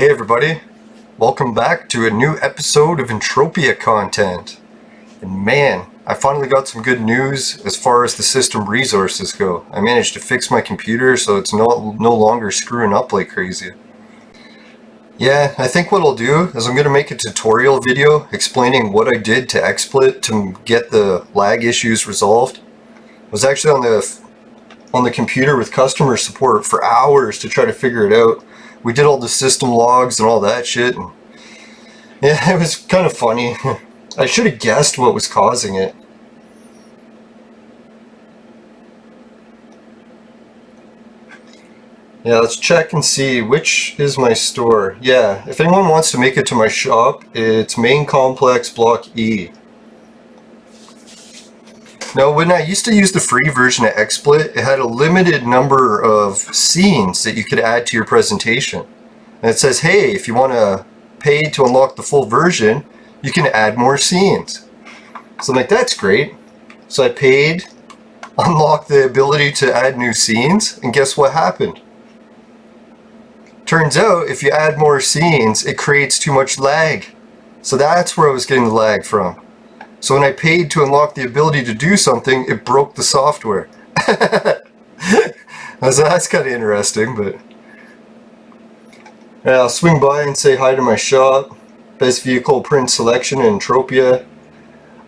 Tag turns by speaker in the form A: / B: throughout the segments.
A: Hey everybody, welcome back to a new episode of Entropia content. And man, I finally got some good news as far as the system resources go. I managed to fix my computer so it's no longer screwing up like crazy. Yeah, I think what I'll do is I'm going to make a tutorial video explaining what I did to XSplit to get the lag issues resolved. I was actually on the computer with customer support for hours to try to figure it out. We did all the system logs and all that shit. And yeah, it was kind of funny. I should have guessed what was causing it. Yeah, let's check and see which is my store. Yeah, if anyone wants to make it to my shop, it's Main Complex Block E. Now, when I used to use the free version of XSplit, it had a limited number of scenes that you could add to your presentation. And it says, hey, if you want to pay to unlock the full version, you can add more scenes. So I'm like, that's great. So I paid, unlocked the ability to add new scenes, and guess what happened? Turns out, if you add more scenes, it creates too much lag. So that's where I was getting the lag from. So when I paid to unlock the ability to do something, it broke the software. So that's kind of interesting, but yeah, I'll swing by and say hi to my shop. Best vehicle print selection in Entropia.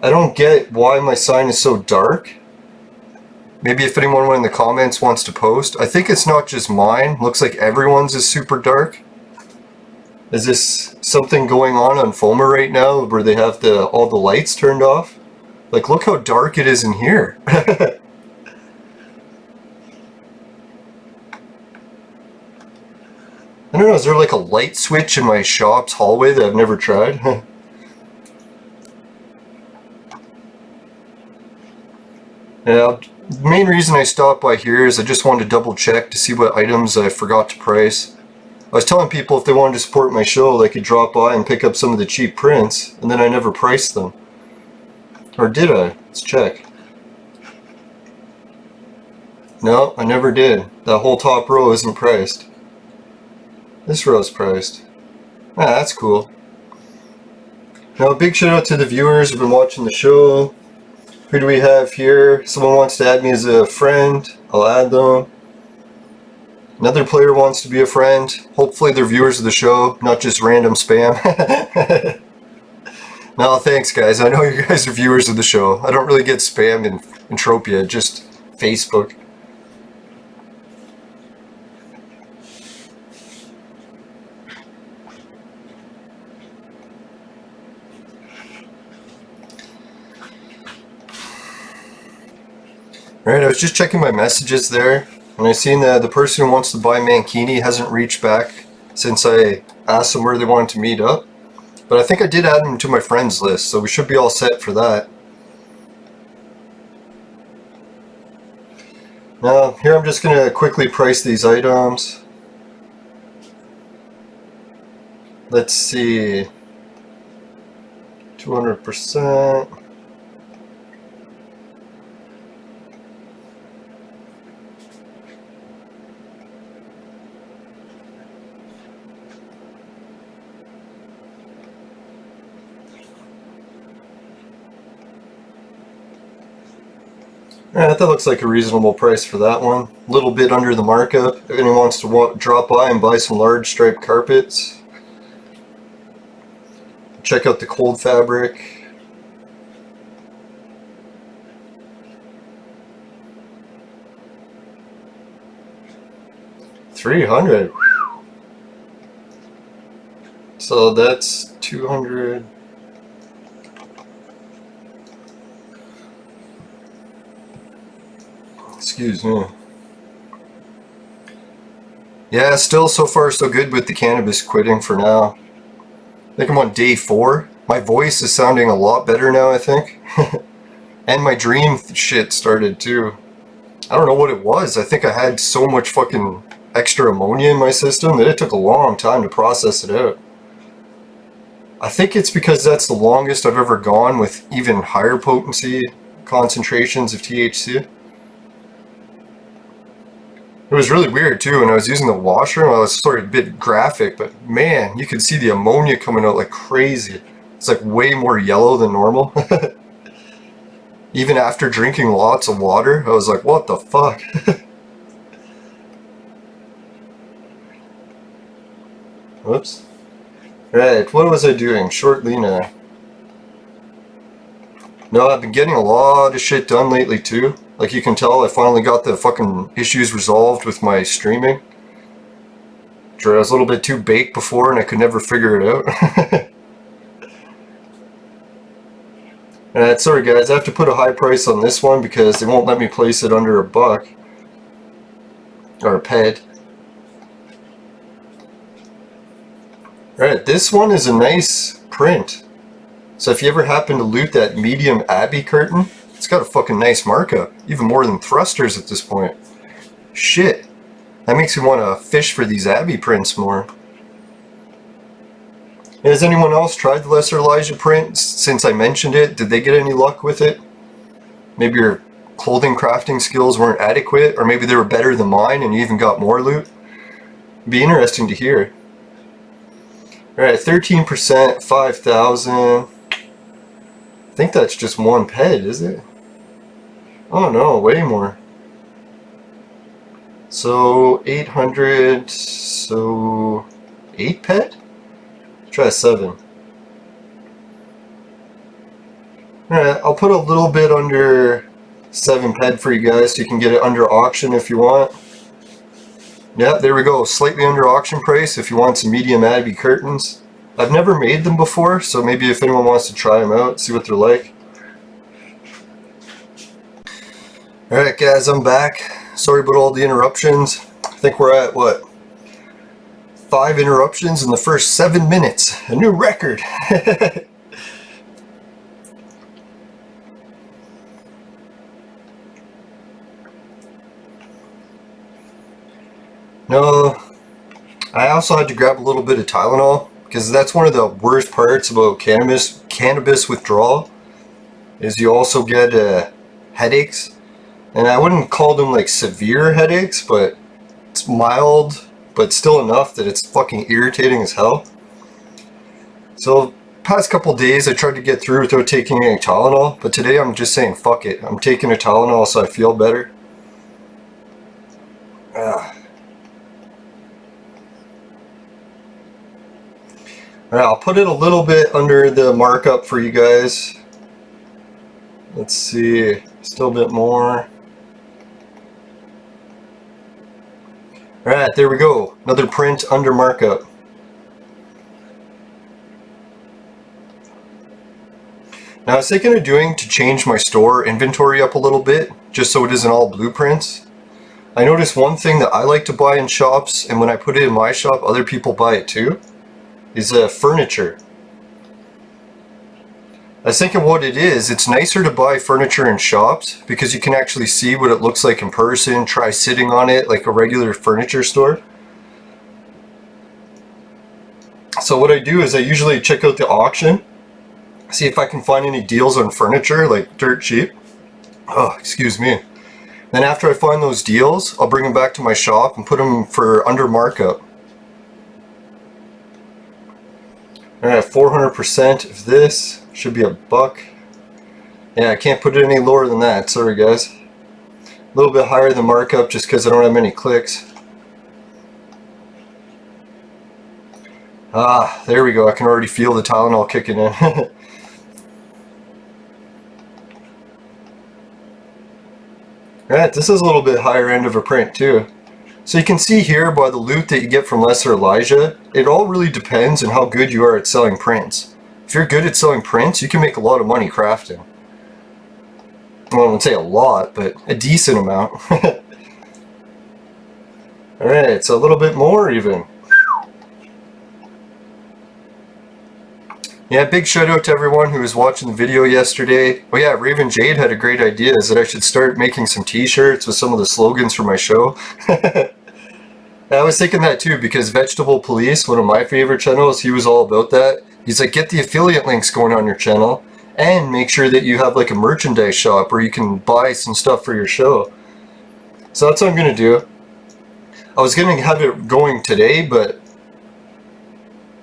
A: I don't get why my sign is so dark. Maybe if anyone in the comments wants to post. I think it's not just mine. Looks like everyone's is super dark. Is this something going on FOMA right now where they have all the lights turned off? Like, look how dark it is in here. I don't know, is there like a light switch in my shop's hallway that I've never tried? Yeah, the main reason I stopped by here is I just wanted to double check to see what items I forgot to price. I was telling people if they wanted to support my show, they could drop by and pick up some of the cheap prints, and then I never priced them. Or did I? Let's check. No, I never did. That whole top row isn't priced. This row is priced. Ah, that's cool. Now, a big shout out to the viewers who've been watching the show. Who do we have here? Someone wants to add me as a friend. I'll add them. Another player wants to be a friend. Hopefully they're viewers of the show, not just random spam. No, thanks guys. I know you guys are viewers of the show. I don't really get spam in Entropia, just Facebook. Alright, I was just checking my messages there. And I seen that the person who wants to buy Mankini hasn't reached back since I asked them where they wanted to meet up. But I think I did add them to my friends list, so we should be all set for that. Now, here I'm just going to quickly price these items. Let's see. 200%. Yeah, that looks like a reasonable price for that one. A little bit under the markup. If anyone wants to drop by and buy some large striped carpets, check out the cold fabric. $300. So that's 200. Excuse me. Yeah, still so far so good with the cannabis quitting for now. I think I'm on day 4. My voice is sounding a lot better now, I think. And my dream shit started too. I don't know what it was. I think I had so much fucking extra ammonia in my system that it took a long time to process it out. I think it's because that's the longest I've ever gone with even higher potency concentrations of THC. It was really weird too when I was using the washer. Well, it's sort of a bit graphic, but man, you could see the ammonia coming out like crazy. It's like way more yellow than normal. Even after drinking lots of water, I was like, what the fuck? Whoops. Right, what was I doing? Short Lena. No, I've been getting a lot of shit done lately too. Like you can tell, I finally got the fucking issues resolved with my streaming. I was a little bit too baked before and I could never figure it out. Sorry guys, I have to put a high price on this one because they won't let me place it under $1. Or a ped. Alright, this one is a nice print. So if you ever happen to loot that medium Abbey curtain, it's got a fucking nice markup. Even more than thrusters at this point. Shit. That makes me want to fish for these Abbey prints more. Has anyone else tried the Lesser Elijah print since I mentioned it? Did they get any luck with it? Maybe your clothing crafting skills weren't adequate, or maybe they were better than mine and you even got more loot? It'd be interesting to hear. Alright, 13%, 5,000. I think that's just one ped, is it? Oh no, way more. So 800, so 8 ped? Try 7. Alright, I'll put a little bit under 7 ped for you guys so you can get it under auction if you want. Yeah, there we go. Slightly under auction price if you want some medium Abbey curtains. I've never made them before, so maybe if anyone wants to try them out, see what they're like. Alright guys, I'm back. Sorry about all the interruptions. I think we're at, what? 5 interruptions in the first 7 minutes. A new record. No, I also had to grab a little bit of Tylenol because that's one of the worst parts about cannabis withdrawal is you also get headaches. And I wouldn't call them like severe headaches, but it's mild, but still enough that it's fucking irritating as hell. So past couple days I tried to get through without taking any Tylenol, but today I'm just saying fuck it. I'm taking a Tylenol so I feel better. Alright, I'll put it a little bit under the markup for you guys. Let's see, still a bit more. Alright, there we go. Another print under markup. Now I was thinking of doing to change my store inventory up a little bit, just so it isn't all blueprints. I noticed one thing that I like to buy in shops, and when I put it in my shop, other people buy it too, is furniture. I was thinking what it is, it's nicer to buy furniture in shops because you can actually see what it looks like in person, try sitting on it like a regular furniture store. So what I do is I usually check out the auction, see if I can find any deals on furniture, like dirt cheap. Oh, excuse me. Then after I find those deals, I'll bring them back to my shop and put them for under markup. Alright, 400% of this. Should be $1. Yeah, I can't put it any lower than that. Sorry guys. A little bit higher than markup just because I don't have many clicks. Ah, there we go. I can already feel the Tylenol kicking in. Alright, this is a little bit higher end of a print too. So you can see here by the loot that you get from Lesser Elijah, it all really depends on how good you are at selling prints. If you're good at selling prints, you can make a lot of money crafting. Well, I wouldn't say a lot, but a decent amount. Alright, so a little bit more even. Yeah, big shout out to everyone who was watching the video yesterday. Oh yeah, Raven Jade had a great idea, is that I should start making some t-shirts with some of the slogans for my show. I was thinking that too, because Vegetable Police, one of my favorite channels, he was all about that. He's like, get the affiliate links going on your channel, and make sure that you have like a merchandise shop where you can buy some stuff for your show. So that's what I'm going to do. I was gonna have it going today, but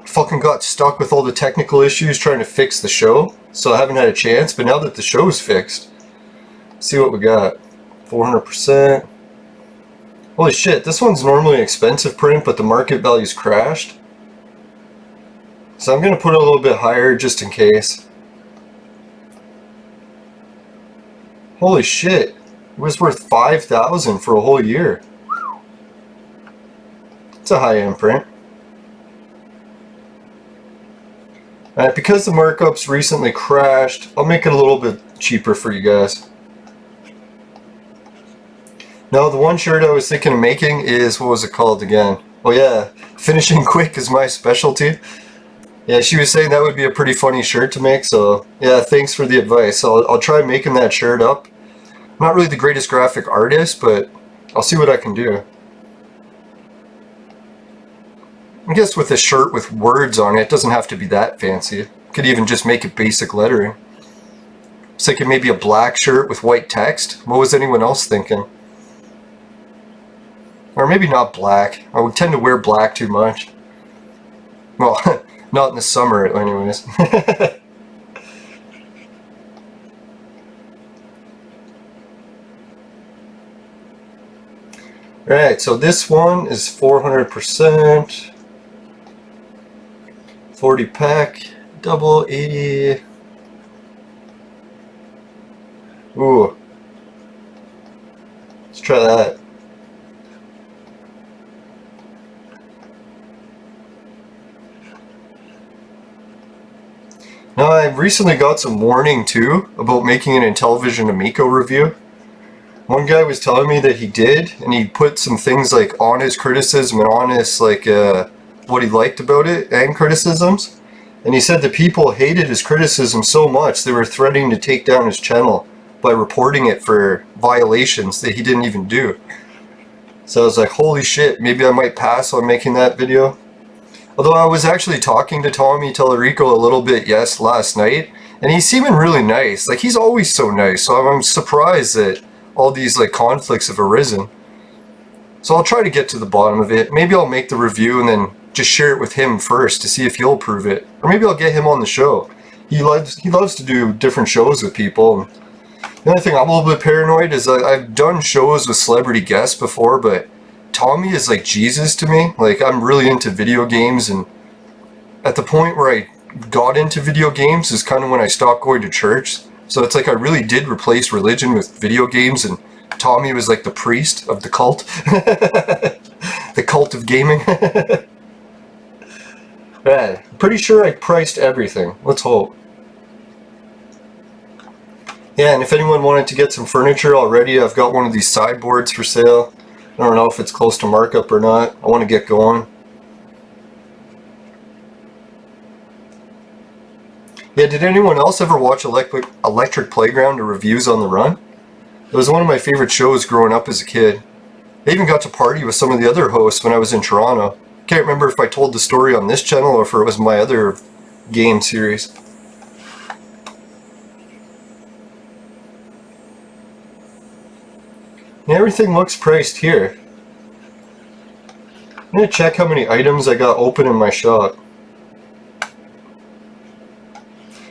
A: fucking got stuck with all the technical issues trying to fix the show, so I haven't had a chance. But now that the show's fixed, see what we got. 400%. Holy shit, this one's normally an expensive print, but the market value's crashed. So I'm gonna put it a little bit higher just in case. Holy shit, it was worth 5,000 for a whole year. It's a high-end print. Because the markups recently crashed, I'll make it a little bit cheaper for you guys. Now, the one shirt I was thinking of making is, what was it called again? Oh yeah, finishing quick is my specialty. Yeah, she was saying that would be a pretty funny shirt to make, so yeah, thanks for the advice. I'll try making that shirt up. I'm not really the greatest graphic artist, but I'll see what I can do. I guess with a shirt with words on it, it doesn't have to be that fancy. Could even just make it basic lettering. I was thinking maybe a black shirt with white text. What was anyone else thinking? Or maybe not black. I would tend to wear black too much. Well, not in the summer anyways. Alright, so this one is 400%. 40 pack, double 80. Ooh. Let's try that. Now, I recently got some warning too about making an Intellivision Amico review. One guy was telling me that he did, and he put some things like on his criticism and on his like what he liked about it and criticisms. And he said the people hated his criticism so much they were threatening to take down his channel by reporting it for violations that he didn't even do. So I was like, holy shit, maybe I might pass on making that video. Although I was actually talking to Tommy Tellerico a little bit last night, and he's seeming really nice. Like, he's always so nice, so I'm surprised that all these like conflicts have arisen. So I'll try to get to the bottom of it. Maybe I'll make the review and then just share it with him first to see if he'll approve it. Or maybe I'll get him on the show. He loves to do different shows with people. The only thing I'm a little bit paranoid is I've done shows with celebrity guests before, but Tommy is like Jesus to me. Like, I'm really into video games, and at the point where I got into video games is kind of when I stopped going to church. So it's like I really did replace religion with video games, and Tommy was like the priest of the cult. The cult of gaming. Right, I'm pretty sure I priced everything. Let's hope. Yeah, and if anyone wanted to get some furniture already, I've got one of these sideboards for sale. I don't know if it's close to markup or not. I want to get going. Yeah, did anyone else ever watch Electric Playground or Reviews on the Run? It was one of my favorite shows growing up as a kid. I even got to party with some of the other hosts when I was in Toronto. Can't remember if I told the story on this channel or if it was my other game series. And everything looks priced here. I'm going to check how many items I got open in my shop.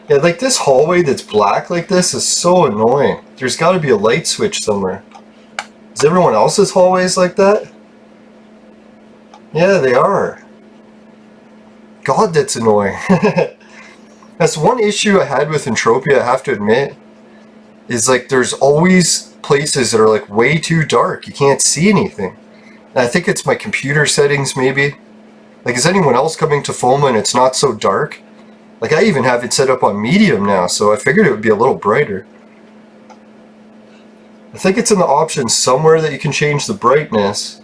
A: Yeah, like this hallway that's black like this is so annoying. There's got to be a light switch somewhere. Is everyone else's hallways like that? Yeah, they are. God, that's annoying. That's one issue I had with Entropia, I have to admit. Is like there's always places that are like way too dark. You can't see anything. And I think it's my computer settings maybe. Like, is anyone else coming to FOMA and it's not so dark? Like, I even have it set up on medium now, so I figured it would be a little brighter. I think it's in the options somewhere that you can change the brightness.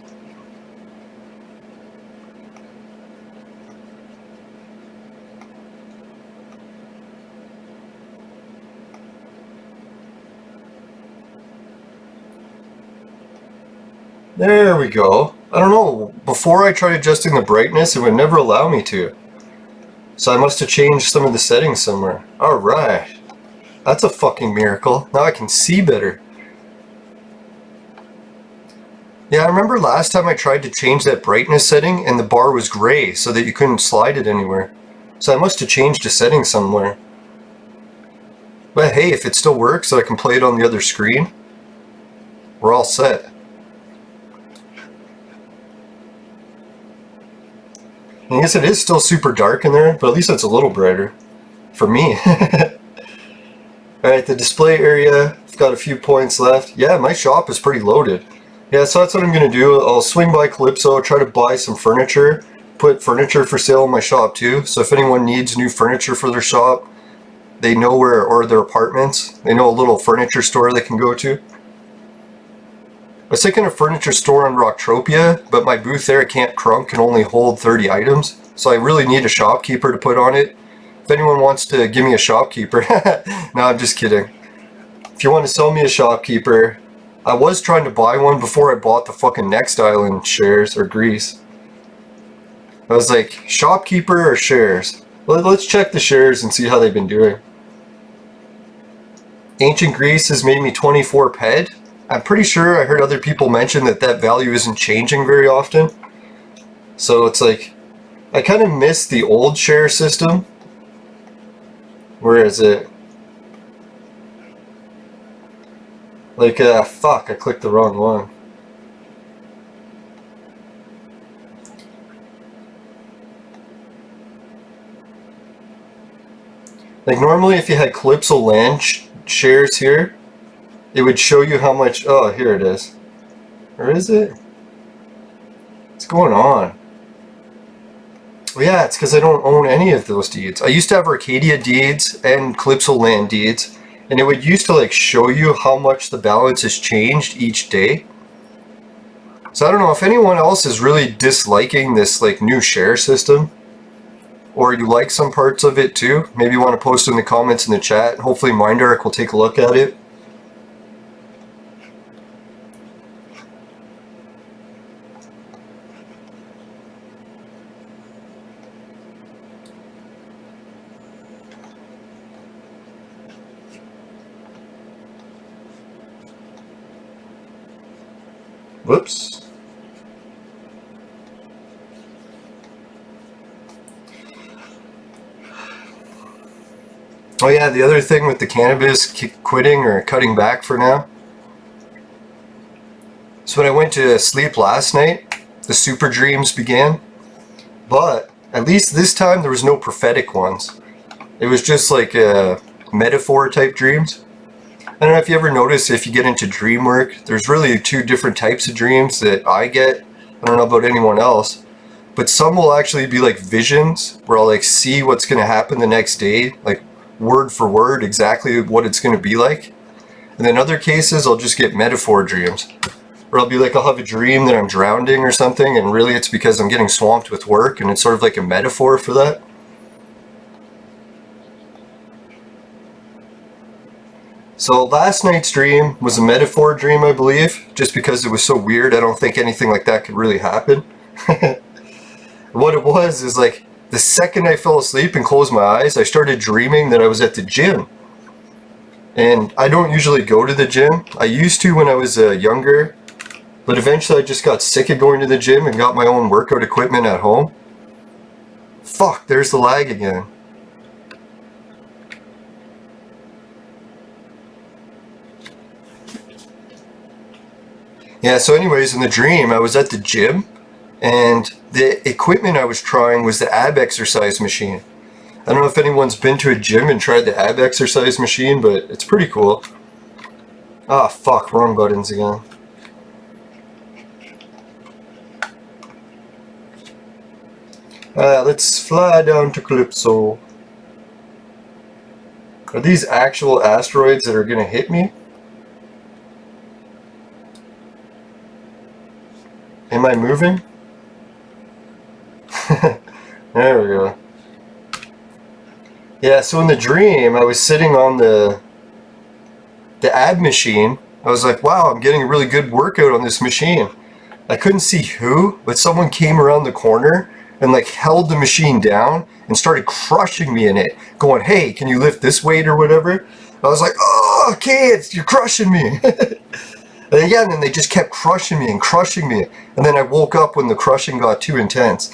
A: There we go. I don't know, before I tried adjusting the brightness, it would never allow me to. So I must have changed some of the settings somewhere. Alright. That's a fucking miracle. Now I can see better. Yeah, I remember last time I tried to change that brightness setting and the bar was gray so that you couldn't slide it anywhere. So I must have changed a setting somewhere. But hey, if it still works so I can play it on the other screen, we're all set. I guess it is still super dark in there, but at least it's a little brighter. For me. Alright, the display area, I've got a few points left. Yeah, my shop is pretty loaded. Yeah, so that's what I'm going to do. I'll swing by Calypso, try to buy some furniture, put furniture for sale in my shop too. So if anyone needs new furniture for their shop, they know where, or their apartments, they know a little furniture store they can go to. I was thinking a furniture store on Rocktropia, but my booth there at Camp Crunk can only hold 30 items, so I really need a shopkeeper to put on it. If anyone wants to give me a shopkeeper, no, I'm just kidding. If you want to sell me a shopkeeper, I was trying to buy one before I bought the fucking Next Island shares, or Greece. I was like, shopkeeper or shares? Let's check the shares and see how they've been doing. Ancient Greece has made me 24 PED. I'm pretty sure I heard other people mention that that value isn't changing very often. So it's like, I kind of miss the old share system. Where is it? Like, fuck, I clicked the wrong one. Like, normally if you had Calypso land shares here, it would show you how much... Oh, here it is. Or is it? What's going on? Well, yeah, it's because I don't own any of those deeds. I used to have Arcadia deeds and Calypso land deeds. And it would used to like show you how much the balance has changed each day. So I don't know if anyone else is really disliking this like new share system, or you like some parts of it too. Maybe you want to post in the comments in the chat. Hopefully Mindark will take a look at it. Whoops. Oh yeah, the other thing with the cannabis quitting or cutting back for now. So when I went to sleep last night, the super dreams began. But at least this time there was no prophetic ones. It was just like metaphor type dreams. I don't know if you ever notice, if you get into dream work, there's really two different types of dreams that I get. I don't know about anyone else, but some will actually be like visions where I'll like see what's going to happen the next day, like word for word exactly what it's going to be like. And then other cases I'll just get metaphor dreams, where I'll be like, I'll have a dream that I'm drowning or something, and really it's because I'm getting swamped with work, and it's sort of like a metaphor for that. So last night's dream was a metaphor dream, I believe, just because it was so weird. I don't think anything like that could really happen. What it was is like, the second I fell asleep and closed my eyes, I started dreaming that I was at the gym. And I don't usually go to the gym. I used to when I was younger, but eventually I just got sick of going to the gym and got my own workout equipment at home. Fuck, there's the lag again. Yeah, so anyways, in the dream, I was at the gym, and the equipment I was trying was the ab exercise machine. I don't know if anyone's been to a gym and tried the ab exercise machine, but it's pretty cool. Ah, fuck, wrong buttons again. Let's fly down to Calypso. Are these actual asteroids that are gonna hit me? Am I moving? There we go. Yeah, so in the dream, I was sitting on the ab machine. I was like, wow, I'm getting a really good workout on this machine. I couldn't see who, but someone came around the corner and like held the machine down and started crushing me in it, going, hey, can you lift this weight or whatever? I was like, oh, kids, you're crushing me. And then, yeah, and then they just kept crushing me and crushing me. And then I woke up when the crushing got too intense.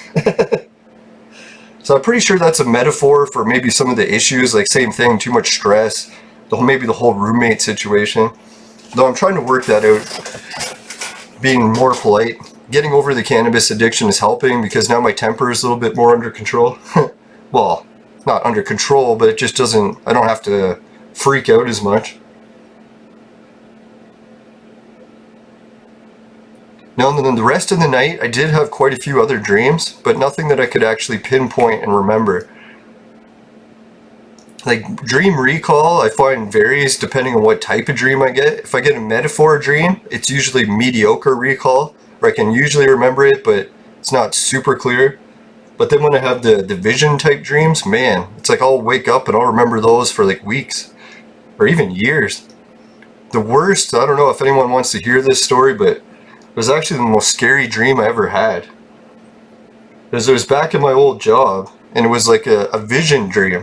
A: So I'm pretty sure that's a metaphor for maybe some of the issues, like same thing, too much stress, maybe the whole roommate situation. Though I'm trying to work that out, being more polite. Getting over the cannabis addiction is helping because now my temper is a little bit more under control. Well, not under control, but it just doesn't, I don't have to freak out as much. Now, then the rest of the night, I did have quite a few other dreams, but nothing that I could actually pinpoint and remember. Like, dream recall, I find varies depending on what type of dream I get. If I get a metaphor dream, it's usually mediocre recall, where I can usually remember it, but it's not super clear. But then when I have the vision type dreams, man, it's like I'll wake up and I'll remember those for like weeks, or even years. The worst, I don't know if anyone wants to hear this story, but it was actually the most scary dream I ever had. Because it was back in my old job, and it was like a vision dream,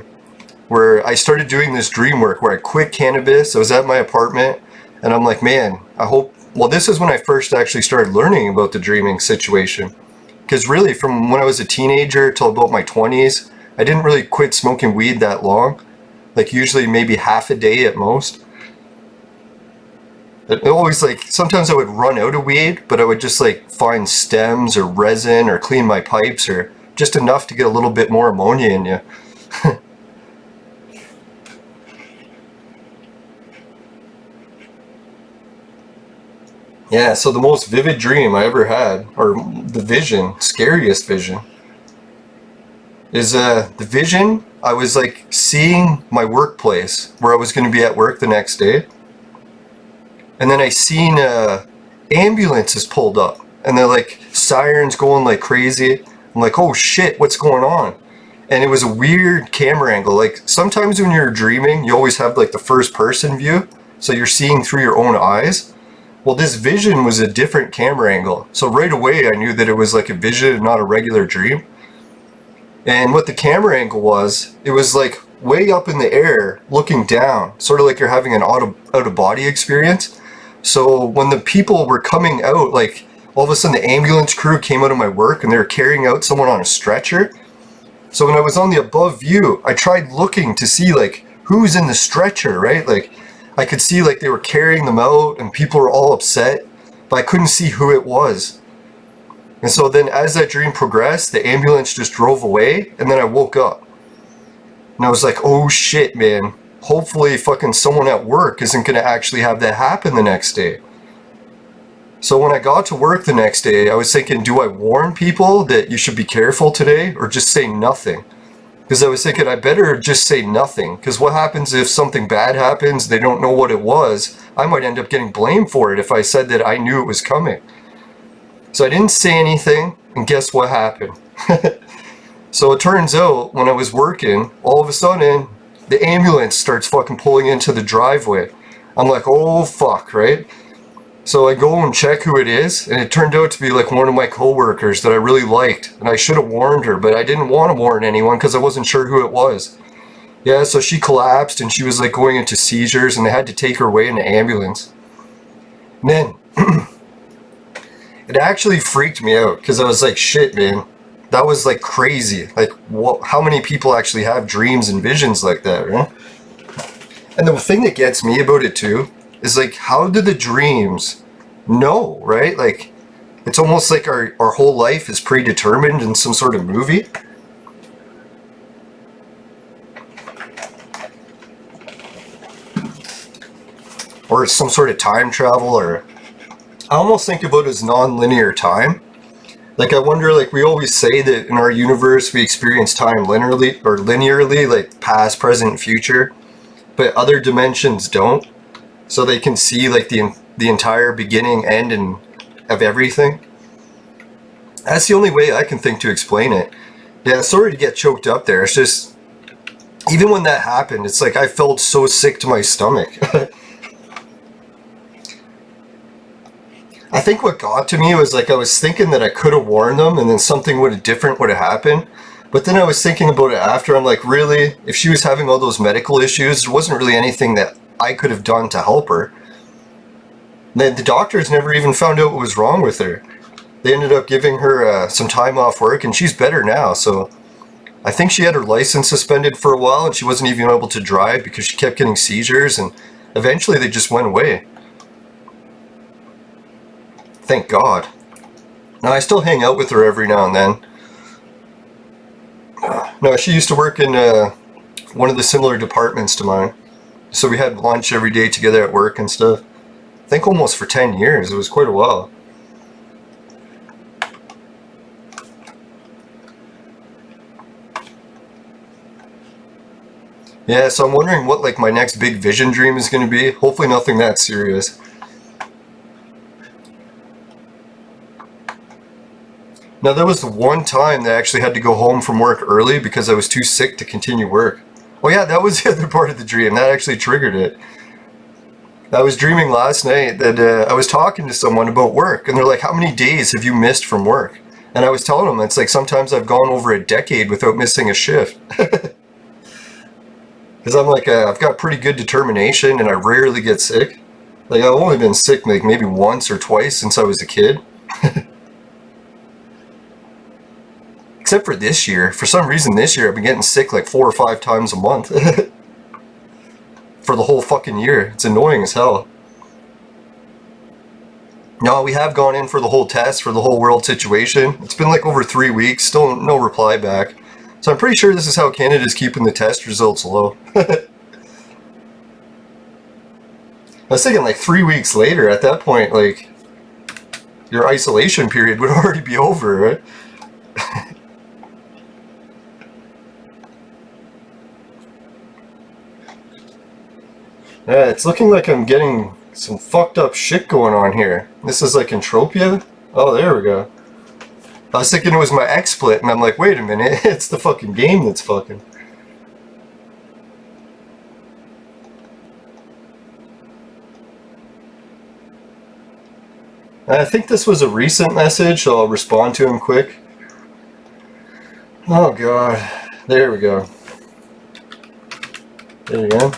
A: where I started doing this dream work where I quit cannabis. I was at my apartment, and I'm like, man, I hope, well, this is when I first actually started learning about the dreaming situation. Because really, from when I was a teenager till about my 20s, I didn't really quit smoking weed that long. Like usually maybe half a day at most. It always like, sometimes I would run out of weed, but I would just like find stems or resin or clean my pipes or just enough to get a little bit more ammonia in you. Yeah, so the most vivid dream I ever had, or the vision, scariest vision, is the vision, I was like seeing my workplace where I was going to be at work the next day. And then I seen ambulances pulled up, and they're like sirens going like crazy. I'm like, oh shit, what's going on? And it was a weird camera angle. Like sometimes when you're dreaming, you always have like the first person view, so you're seeing through your own eyes. Well, this vision was a different camera angle. So right away I knew that it was like a vision and not a regular dream. And what the camera angle was, it was like way up in the air looking down, sort of like you're having an out-of-body experience. So when the people were coming out, like all of a sudden the ambulance crew came out of my work and they were carrying out someone on a stretcher. So when I was on the above view, I tried looking to see like who's in the stretcher, right? Like I could see like they were carrying them out and people were all upset, but I couldn't see who it was. And so then as that dream progressed, the ambulance just drove away, and then I woke up. And I was like, oh shit, man. Hopefully fucking someone at work isn't going to actually have that happen the next day. So when I got to work the next day, I was thinking, do I warn people that you should be careful today, or just say nothing? Because I was thinking I better just say nothing, because what happens if something bad happens, they don't know what it was, I might end up getting blamed for it if I said that I knew it was coming. So I didn't say anything, and guess what happened? So it turns out, when I was working, all of a sudden, the ambulance starts fucking pulling into the driveway. I'm like, oh fuck, right? So I go and check who it is, and it turned out to be like one of my coworkers that I really liked, and I should have warned her, but I didn't want to warn anyone because I wasn't sure who it was. Yeah, so she collapsed, and she was like going into seizures, and they had to take her away in an ambulance. And then, it actually freaked me out, because I was like, shit, man, that was like crazy. Like, what, how many people actually have dreams and visions like that, right? And the thing that gets me about it too, is like, how do the dreams know, right? Like, it's almost like our whole life is predetermined in some sort of movie. Or some sort of time travel, or I almost think about it as non-linear time. Like, I wonder, like, we always say that in our universe we experience time linearly, like past, present, future, but other dimensions don't. So they can see like the entire beginning, end, and of everything. That's the only way I can think to explain it. Yeah, sorry to get choked up there. It's just, even when that happened, it's like I felt so sick to my stomach. I think what got to me was like I was thinking that I could have warned them and then something different would have happened. But then I was thinking about it after. I'm like, really? If she was having all those medical issues, there wasn't really anything that I could have done to help her. The doctors never even found out what was wrong with her. They ended up giving her some time off work, and she's better now. So I think she had her license suspended for a while, and she wasn't even able to drive because she kept getting seizures, and eventually they just went away. Thank God. Now I still hang out with her every now and then. No, she used to work in one of the similar departments to mine. So we had lunch every day together at work and stuff. I think almost for 10 years. It was quite a while. Yeah, so I'm wondering what like my next big vision dream is going to be. Hopefully nothing that serious. Now there was the one time that I actually had to go home from work early because I was too sick to continue work. Oh yeah, that was the other part of the dream. That actually triggered it. I was dreaming last night that I was talking to someone about work, and they're like, how many days have you missed from work? And I was telling them, it's like sometimes I've gone over a decade without missing a shift. Because I'm like, I've got pretty good determination and I rarely get sick. Like, I've only been sick like maybe once or twice since I was a kid. Except for this year. For some reason this year I've been getting sick like 4 or 5 times a month. For the whole fucking year. It's annoying as hell. No, we have gone in for the whole test, for the whole world situation. It's been like over 3 weeks, still no reply back. So I'm pretty sure this is how Canada's keeping the test results low. I was thinking like 3 weeks later, at that point, like, your isolation period would already be over, right? Yeah, it's looking like I'm getting some fucked up shit going on here. This is like Entropia? Oh, there we go. I was thinking it was my XSplit, and I'm like, wait a minute, it's the fucking game that's fucking. I think this was a recent message, so I'll respond to him quick. Oh god, there we go. There you go.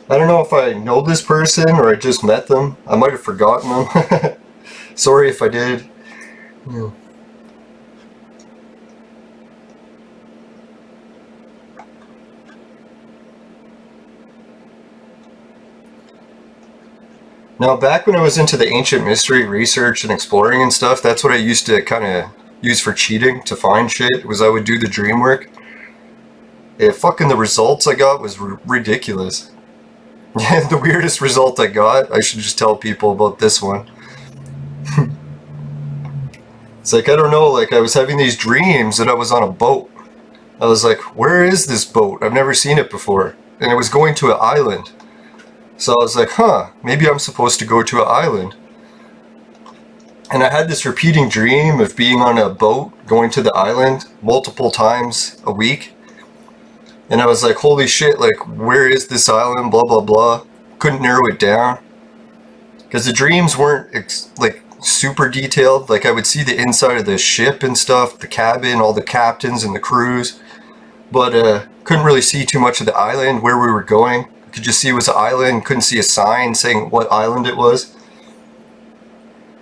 A: I don't know if I know this person or I just met them. I might have forgotten them. Sorry if I did. Yeah. Now, back when I was into the ancient mystery research and exploring and stuff, that's what I used to kind of use for cheating to find shit, was I would do the dream work. Yeah, fucking the results I got was ridiculous. Yeah, the weirdest result I got, I should just tell people about this one. It's like, I don't know, like I was having these dreams that I was on a boat. I was like, where is this boat? I've never seen it before. And it was going to an island. So I was like, huh, maybe I'm supposed to go to an island. And I had this repeating dream of being on a boat going to the island multiple times a week. And I was like, holy shit, like, where is this island, blah, blah, blah. Couldn't narrow it down. Because the dreams weren't, like, super detailed. Like, I would see the inside of the ship and stuff, the cabin, all the captains and the crews. But couldn't really see too much of the island, where we were going. I could just see it was an island, couldn't see a sign saying what island it was.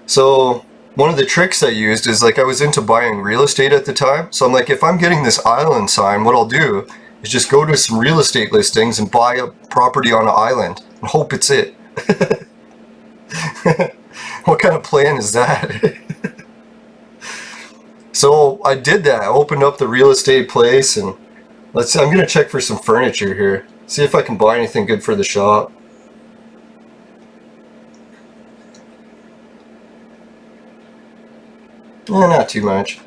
A: So one of the tricks I used is, like, I was into buying real estate at the time. So I'm like, if I'm getting this island sign, what I'll do is just go to some real estate listings and buy a property on an island and hope it's it. What kind of plan is that? So I did that. I opened up the real estate place, and let's see, I'm gonna check for some furniture here. See if I can buy anything good for the shop. Not too much.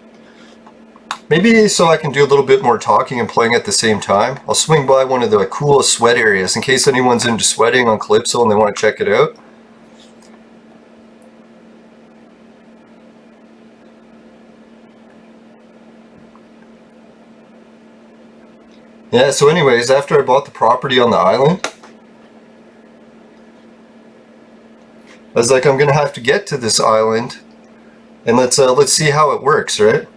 A: Maybe so I can do a little bit more talking and playing at the same time. I'll swing by one of the coolest sweat areas in case anyone's into sweating on Calypso and they want to check it out. Yeah, so anyways, after I bought the property on the island, I was like, I'm gonna have to get to this island, and let's see how it works, right?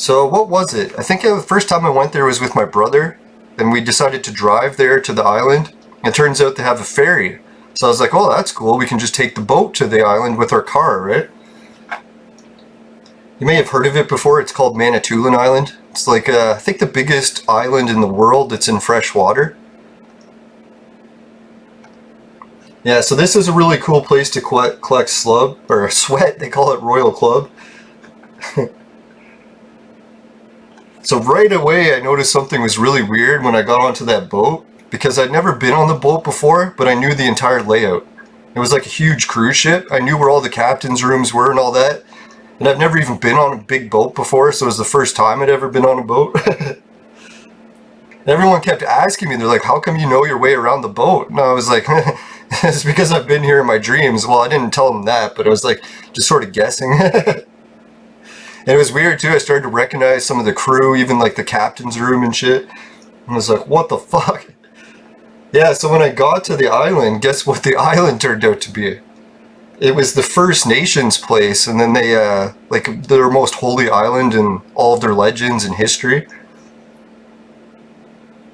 A: So what was it? I think the first time I went there was with my brother, and we decided to drive there to the island. It turns out they have a ferry. So I was like, oh, that's cool. We can just take the boat to the island with our car, right? You may have heard of it before. It's called Manitoulin Island. It's like, I think the biggest island in the world that's in fresh water. Yeah, so this is a really cool place to collect slub, or sweat. They call it Royal Club. So right away I noticed something was really weird when I got onto that boat, because I'd never been on the boat before, but I knew the entire layout. It was like a huge cruise ship. I knew where all the captain's rooms were and all that. And I've never even been on a big boat before, so it was the first time I'd ever been on a boat. Everyone kept asking me, they're like, how come you know your way around the boat? And I was like, it's because I've been here in my dreams. Well, I didn't tell them that, but I was like, just sort of guessing. And it was weird too, I started to recognize some of the crew, even like the captain's room and shit. And I was like, what the fuck? Yeah, so when I got to the island, guess what the island turned out to be? It was the First Nations place, and then they, like, their most holy island in all of their legends and history.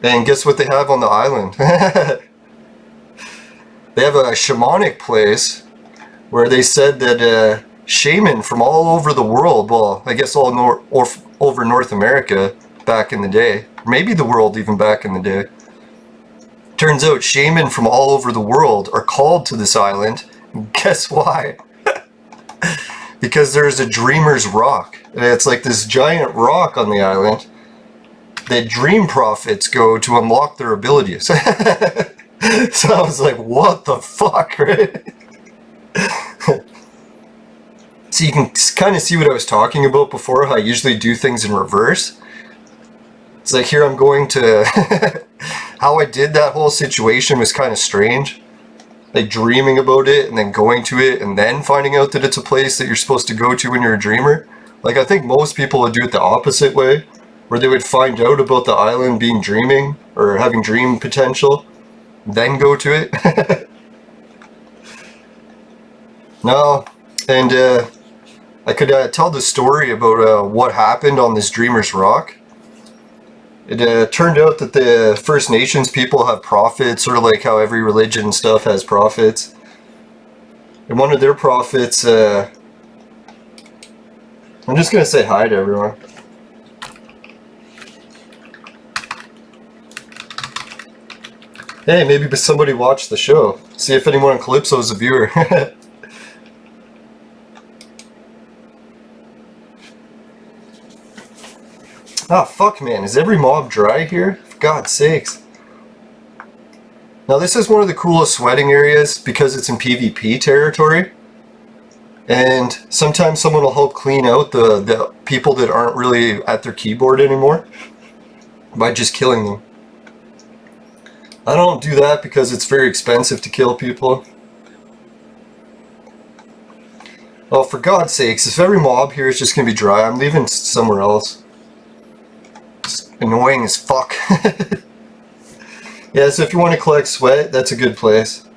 A: And guess what they have on the island? They have a shamanic place where they said that shaman from all over the world, well, I guess all over North America back in the day, maybe the world even back in the day. Turns out shaman from all over the world are called to this island. Guess why? Because there's a dreamer's rock. And it's like this giant rock on the island that dream prophets go to unlock their abilities. So I was like, what the fuck, right? So you can kind of see what I was talking about before, how I usually do things in reverse. It's like here I'm going to... How I did that whole situation was kind of strange. Like dreaming about it and then going to it and then finding out that it's a place that you're supposed to go to when you're a dreamer. Like I think most people would do it the opposite way, where they would find out about the island being dreaming or having dream potential, then go to it. No, and I could tell the story about what happened on this Dreamer's Rock. It turned out that the First Nations people have prophets, sort of like how every religion and stuff has prophets. And one of their prophets, I'm just going to say hi to everyone. Hey, maybe somebody watched the show. See if anyone on Calypso is a viewer. Ah, fuck, man. Is every mob dry here? For God's sakes. Now, this is one of the coolest sweating areas because it's in PvP territory. And sometimes someone will help clean out the people that aren't really at their keyboard anymore by just killing them. I don't do that because it's very expensive to kill people. Oh, for God's sakes, if every mob here is just going to be dry, I'm leaving somewhere else. It's annoying as fuck. Yeah, so if you want to collect sweat, that's a good place.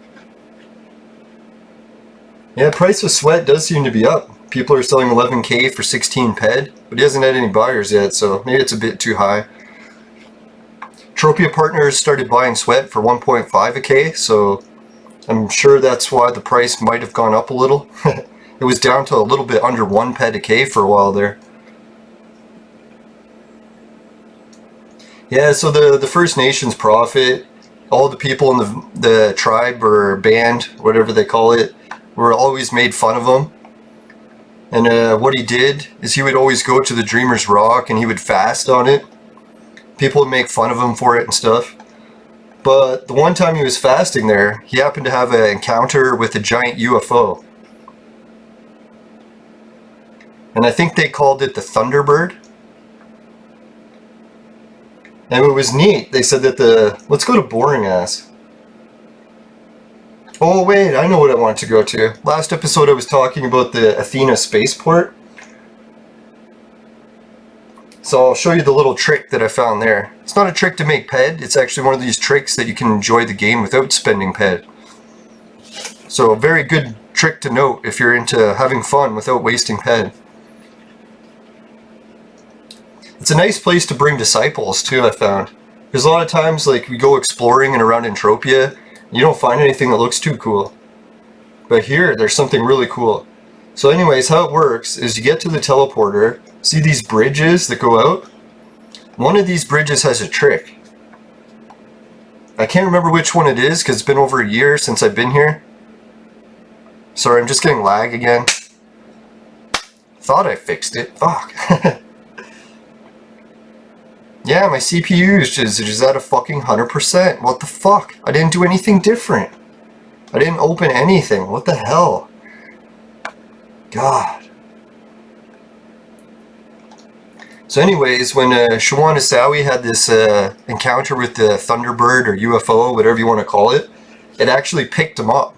A: Yeah, price of sweat does seem to be up. People are selling 11k for 16 ped, but he hasn't had any buyers yet, so maybe it's a bit too high. Entropia partners started buying sweat for 1.5 a k, so I'm sure that's why the price might have gone up a little. It was down to a little bit under 1 ped a k for a while there. Yeah, so the First Nations prophet, all the people in the tribe or band, whatever they call it, were always made fun of him. And what he did is he would always go to the Dreamer's Rock and he would fast on it. People would make fun of him for it and stuff. But the one time he was fasting there, he happened to have an encounter with a giant UFO. And I think they called it the Thunderbird. And it was neat. They said that let's go to boring ass. Oh wait, I know what I wanted to go to. Last episode I was talking about the Athena spaceport. So I'll show you the little trick that I found there. It's not a trick to make ped, it's actually one of these tricks that you can enjoy the game without spending ped. So a very good trick to note if you're into having fun without wasting ped. It's a nice place to bring disciples too, I found. Because a lot of times, like, we go exploring and around Entropia, you don't find anything that looks too cool. But here, there's something really cool. So anyways, how it works is you get to the teleporter, see these bridges that go out? One of these bridges has a trick. I can't remember which one it is because it's been over a year since I've been here. Sorry, I'm just getting lag again. Thought I fixed it. Fuck. Yeah, my CPU is just at a fucking 100%. What the fuck? I didn't do anything different. I didn't open anything. What the hell? God. So anyways, when Shawan Asawi had this encounter with the Thunderbird or UFO, whatever you want to call it, it actually picked him up.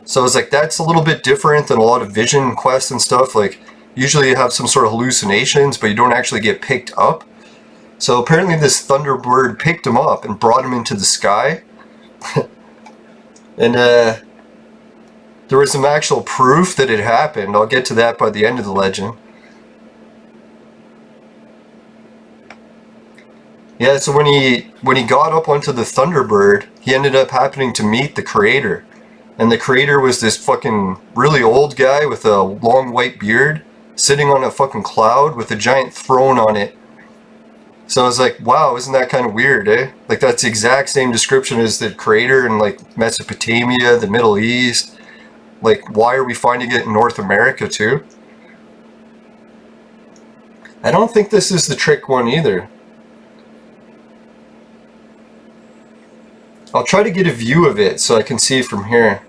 A: So I was like, that's a little bit different than a lot of vision quests and stuff. Like, usually you have some sort of hallucinations, but you don't actually get picked up. So apparently this Thunderbird picked him up and brought him into the sky. And there was some actual proof that it happened. I'll get to that by the end of the legend. Yeah, so when he got up onto the Thunderbird, he ended up happening to meet the creator. And the creator was this fucking really old guy with a long white beard, sitting on a fucking cloud with a giant throne on it. So I was like, wow, isn't that kind of weird, eh? Like, that's the exact same description as the creator in, like, Mesopotamia, the Middle East. Like, why are we finding it in North America, too? I don't think this is the trick one, either. I'll try to get a view of it so I can see from here.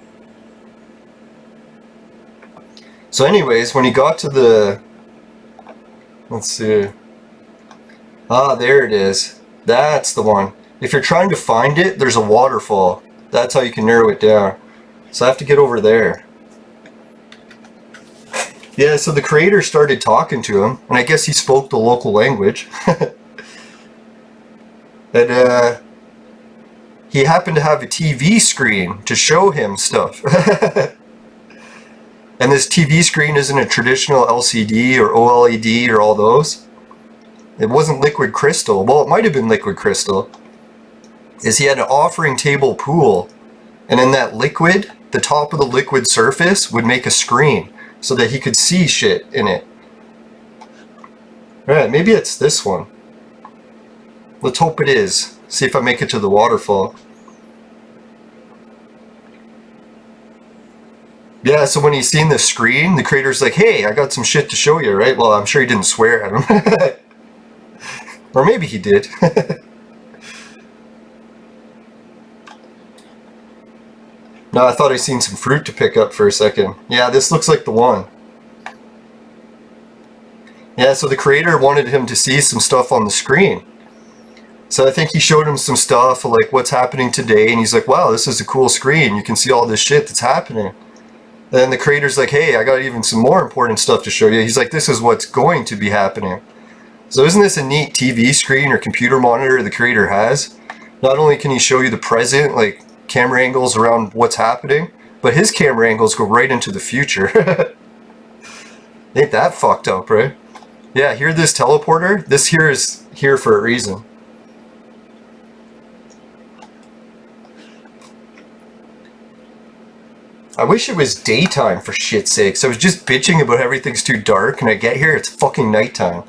A: So anyways, when he got to the... Let's see... Ah, there it is. That's the one. If you're trying to find it, there's a waterfall. That's how you can narrow it down. So I have to get over there. Yeah, so the creator started talking to him, and I guess he spoke the local language. And he happened to have a TV screen to show him stuff. And this TV screen isn't a traditional LCD or OLED or all those. It wasn't liquid crystal. Well, it might have been liquid crystal. Is he had an offering table pool, and in that liquid, the top of the liquid surface would make a screen so that he could see shit in it. Alright, maybe it's this one. Let's hope it is. See if I make it to the waterfall. Yeah, so when he's seen the screen, the creator's like, hey, I got some shit to show you, right? Well, I'm sure he didn't swear at him. Or maybe he did. No, I thought I seen some fruit to pick up for a second. Yeah, this looks like the one. Yeah, so the creator wanted him to see some stuff on the screen. So I think he showed him some stuff like what's happening today, and he's like, wow, this is a cool screen. You can see all this shit that's happening. And then the creator's like, hey, I got even some more important stuff to show you. He's like, this is what's going to be happening. So isn't this a neat TV screen or computer monitor the creator has? Not only can he show you the present, like camera angles around what's happening, but his camera angles go right into the future. Ain't that fucked up, right? Yeah, hear this teleporter? This here is here for a reason. I wish it was daytime for shit's sakes. I was just bitching about everything's too dark, and I get here, it's fucking nighttime.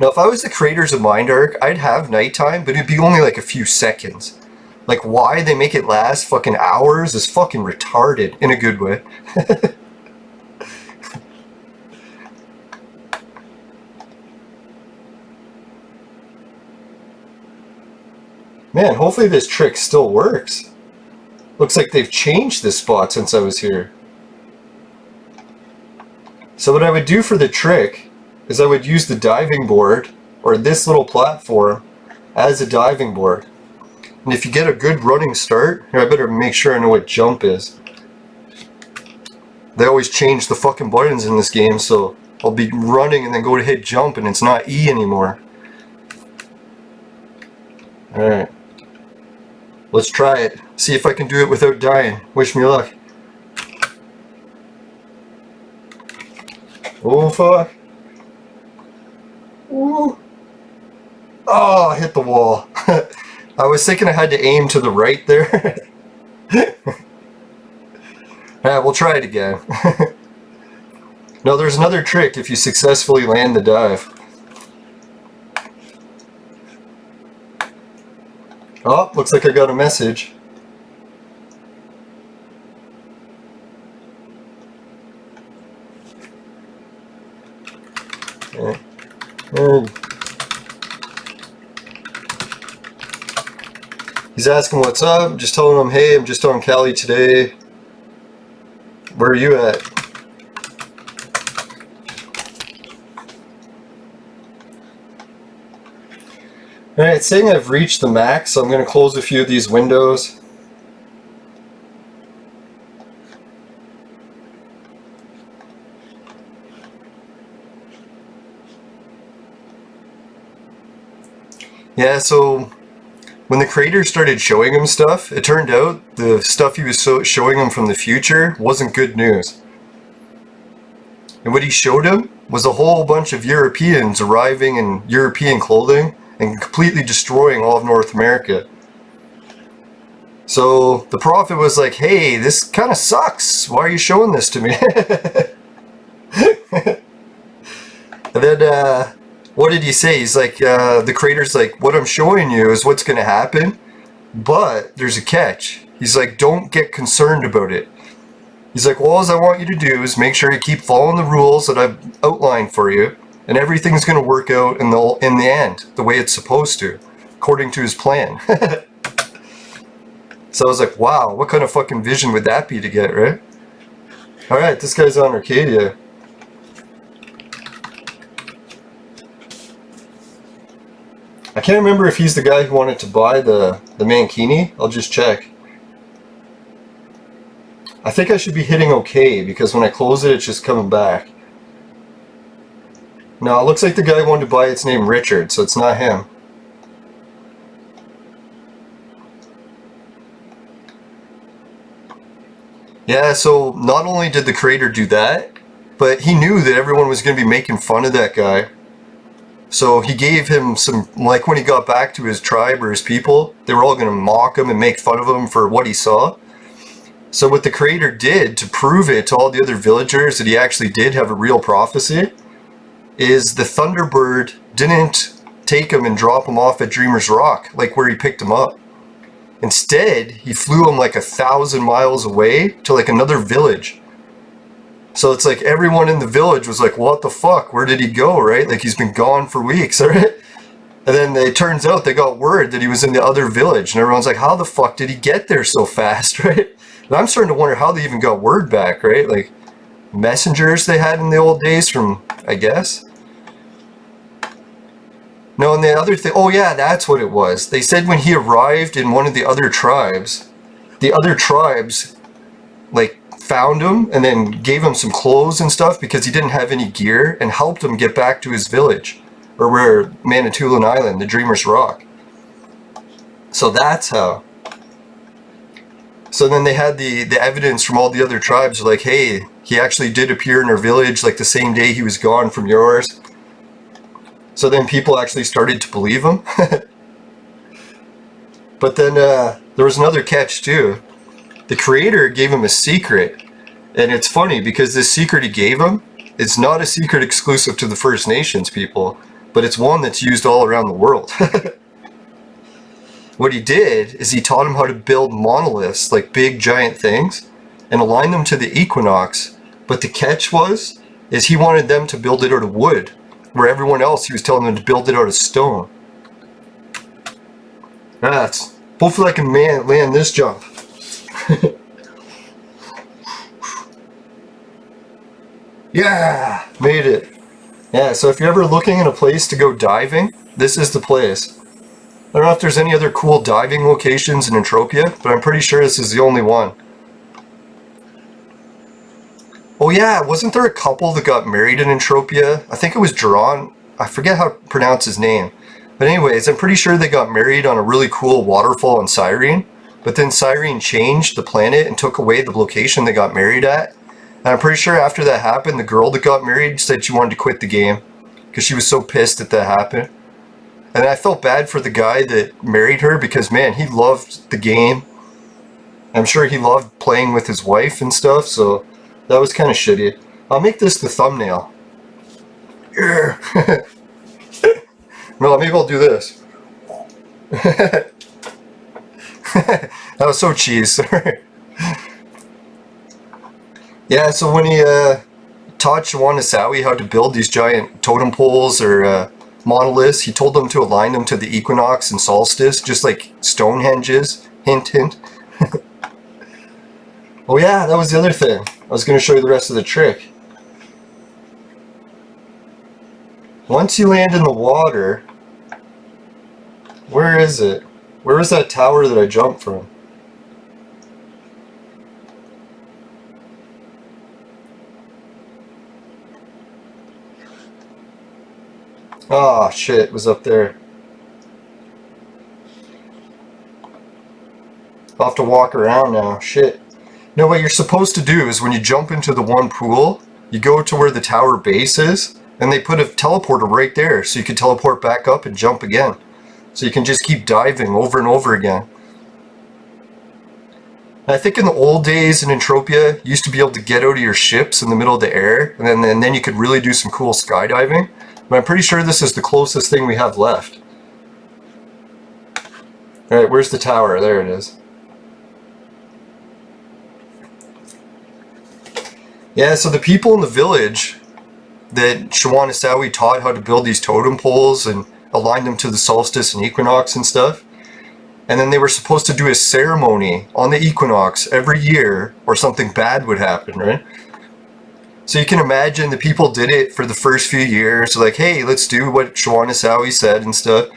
A: Now, if I was the creators of Mind Arc, I'd have nighttime, but it'd be only like a few seconds. Like, why they make it last fucking hours is fucking retarded, in a good way. Man, hopefully this trick still works. Looks like they've changed this spot since I was here. So what I would do for the trick is I would use the diving board, or this little platform, as a diving board. And if you get a good running start, here I better make sure I know what jump is. They always change the fucking buttons in this game, so I'll be running and then go to hit jump and it's not E anymore. Alright. Let's try it. See if I can do it without dying. Wish me luck. Oh fuck. Ooh. Oh, I hit the wall. I was thinking I had to aim to the right there. Alright, we'll try it again. No, there's another trick if you successfully land the dive. Oh, looks like I got a message. He's asking what's up, just telling him, hey, I'm just on Cali today. Where are you at? Alright, saying I've reached the max, so I'm going to close a few of these windows. Yeah, so when the creator started showing him stuff, it turned out the stuff he was showing him from the future wasn't good news. And what he showed him was a whole bunch of Europeans arriving in European clothing and completely destroying all of North America. So the prophet was like, hey, this kind of sucks. Why are you showing this to me? And then, what did he say? He's like, the creator's like, what I'm showing you is what's going to happen, but there's a catch. He's like, don't get concerned about it. He's like, well, all I want you to do is make sure you keep following the rules that I've outlined for you, and everything's going to work out in the end, the way it's supposed to, according to his plan. So I was like, wow, what kind of fucking vision would that be to get, right? Alright, this guy's on Arcadia. I can't remember if he's the guy who wanted to buy the Mankini. I'll just check. I think I should be hitting OK, because when I close it, it's just coming back. No, it looks like the guy wanted to buy it's named Richard, so it's not him. Yeah, so not only did the creator do that, but he knew that everyone was going to be making fun of that guy. So he gave him some, like when he got back to his tribe or his people, they were all going to mock him and make fun of him for what he saw. So what the creator did to prove it to all the other villagers that he actually did have a real prophecy is the Thunderbird didn't take him and drop him off at Dreamer's Rock, like where he picked him up. Instead, he flew him like 1,000 miles away to like another village. So it's like everyone in the village was like, what the fuck? Where did he go, right? Like he's been gone for weeks, right? And then it turns out they got word that he was in the other village. And everyone's like, how the fuck did he get there so fast, right? And I'm starting to wonder how they even got word back, right? Like messengers they had in the old days from, I guess. No, and the other thing, oh yeah, that's what it was. They said when he arrived in one of the other tribes like found him and then gave him some clothes and stuff because he didn't have any gear and helped him get back to his village, or where Manitoulin Island, the Dreamer's Rock. So that's how. So then they had the evidence from all the other tribes like, hey, he actually did appear in our village like the same day he was gone from yours. So then people actually started to believe him. But then there was another catch too. The creator gave him a secret. And it's funny because this secret he gave him, it's not a secret exclusive to the First Nations people, but it's one that's used all around the world. What he did is he taught him how to build monoliths, like big giant things, and align them to the equinox. But the catch is he wanted them to build it out of wood, where everyone else he was telling them to build it out of stone. Hopefully I can land this jump. Yeah, made it. Yeah, so if you're ever looking in a place to go diving, this is the place. I don't know if there's any other cool diving locations in Entropia, but I'm pretty sure this is the only one. Oh yeah, wasn't there a couple that got married in Entropia? I think it was Duran. I forget how to pronounce his name. But anyways, I'm pretty sure they got married on a really cool waterfall in Cyrene. But then Cyrene changed the planet and took away the location they got married at. And I'm pretty sure after that happened, the girl that got married said she wanted to quit the game because she was so pissed that happened. And I felt bad for the guy that married her because, man, he loved the game. I'm sure he loved playing with his wife and stuff, so that was kind of shitty. I'll make this the thumbnail. Yeah. No, maybe I'll do this. That was so cheese. Yeah, so when he taught Shawanasawi how to build these giant totem poles or monoliths, he told them to align them to the equinox and solstice, just like Stonehenge is. Hint, hint. Oh yeah, that was the other thing. I was going to show you the rest of the trick. Once you land in the water, where is it? Where was that tower that I jumped from? Ah, shit, it was up there. I'll have to walk around now. Shit. No, what you're supposed to do is when you jump into the one pool, you go to where the tower base is, and they put a teleporter right there, so you can teleport back up and jump again. So you can just keep diving over and over again. And I think in the old days in Entropia, you used to be able to get out of your ships in the middle of the air, and then you could really do some cool skydiving. But I'm pretty sure this is the closest thing we have left. Alright, where's the tower? There it is. Yeah, so the people in the village that Shawanasawi taught how to build these totem poles and align them to the solstice and equinox and stuff. And then they were supposed to do a ceremony on the equinox every year or something bad would happen, right? So you can imagine the people did it for the first few years, like, hey, let's do what Shawanasawi said and stuff.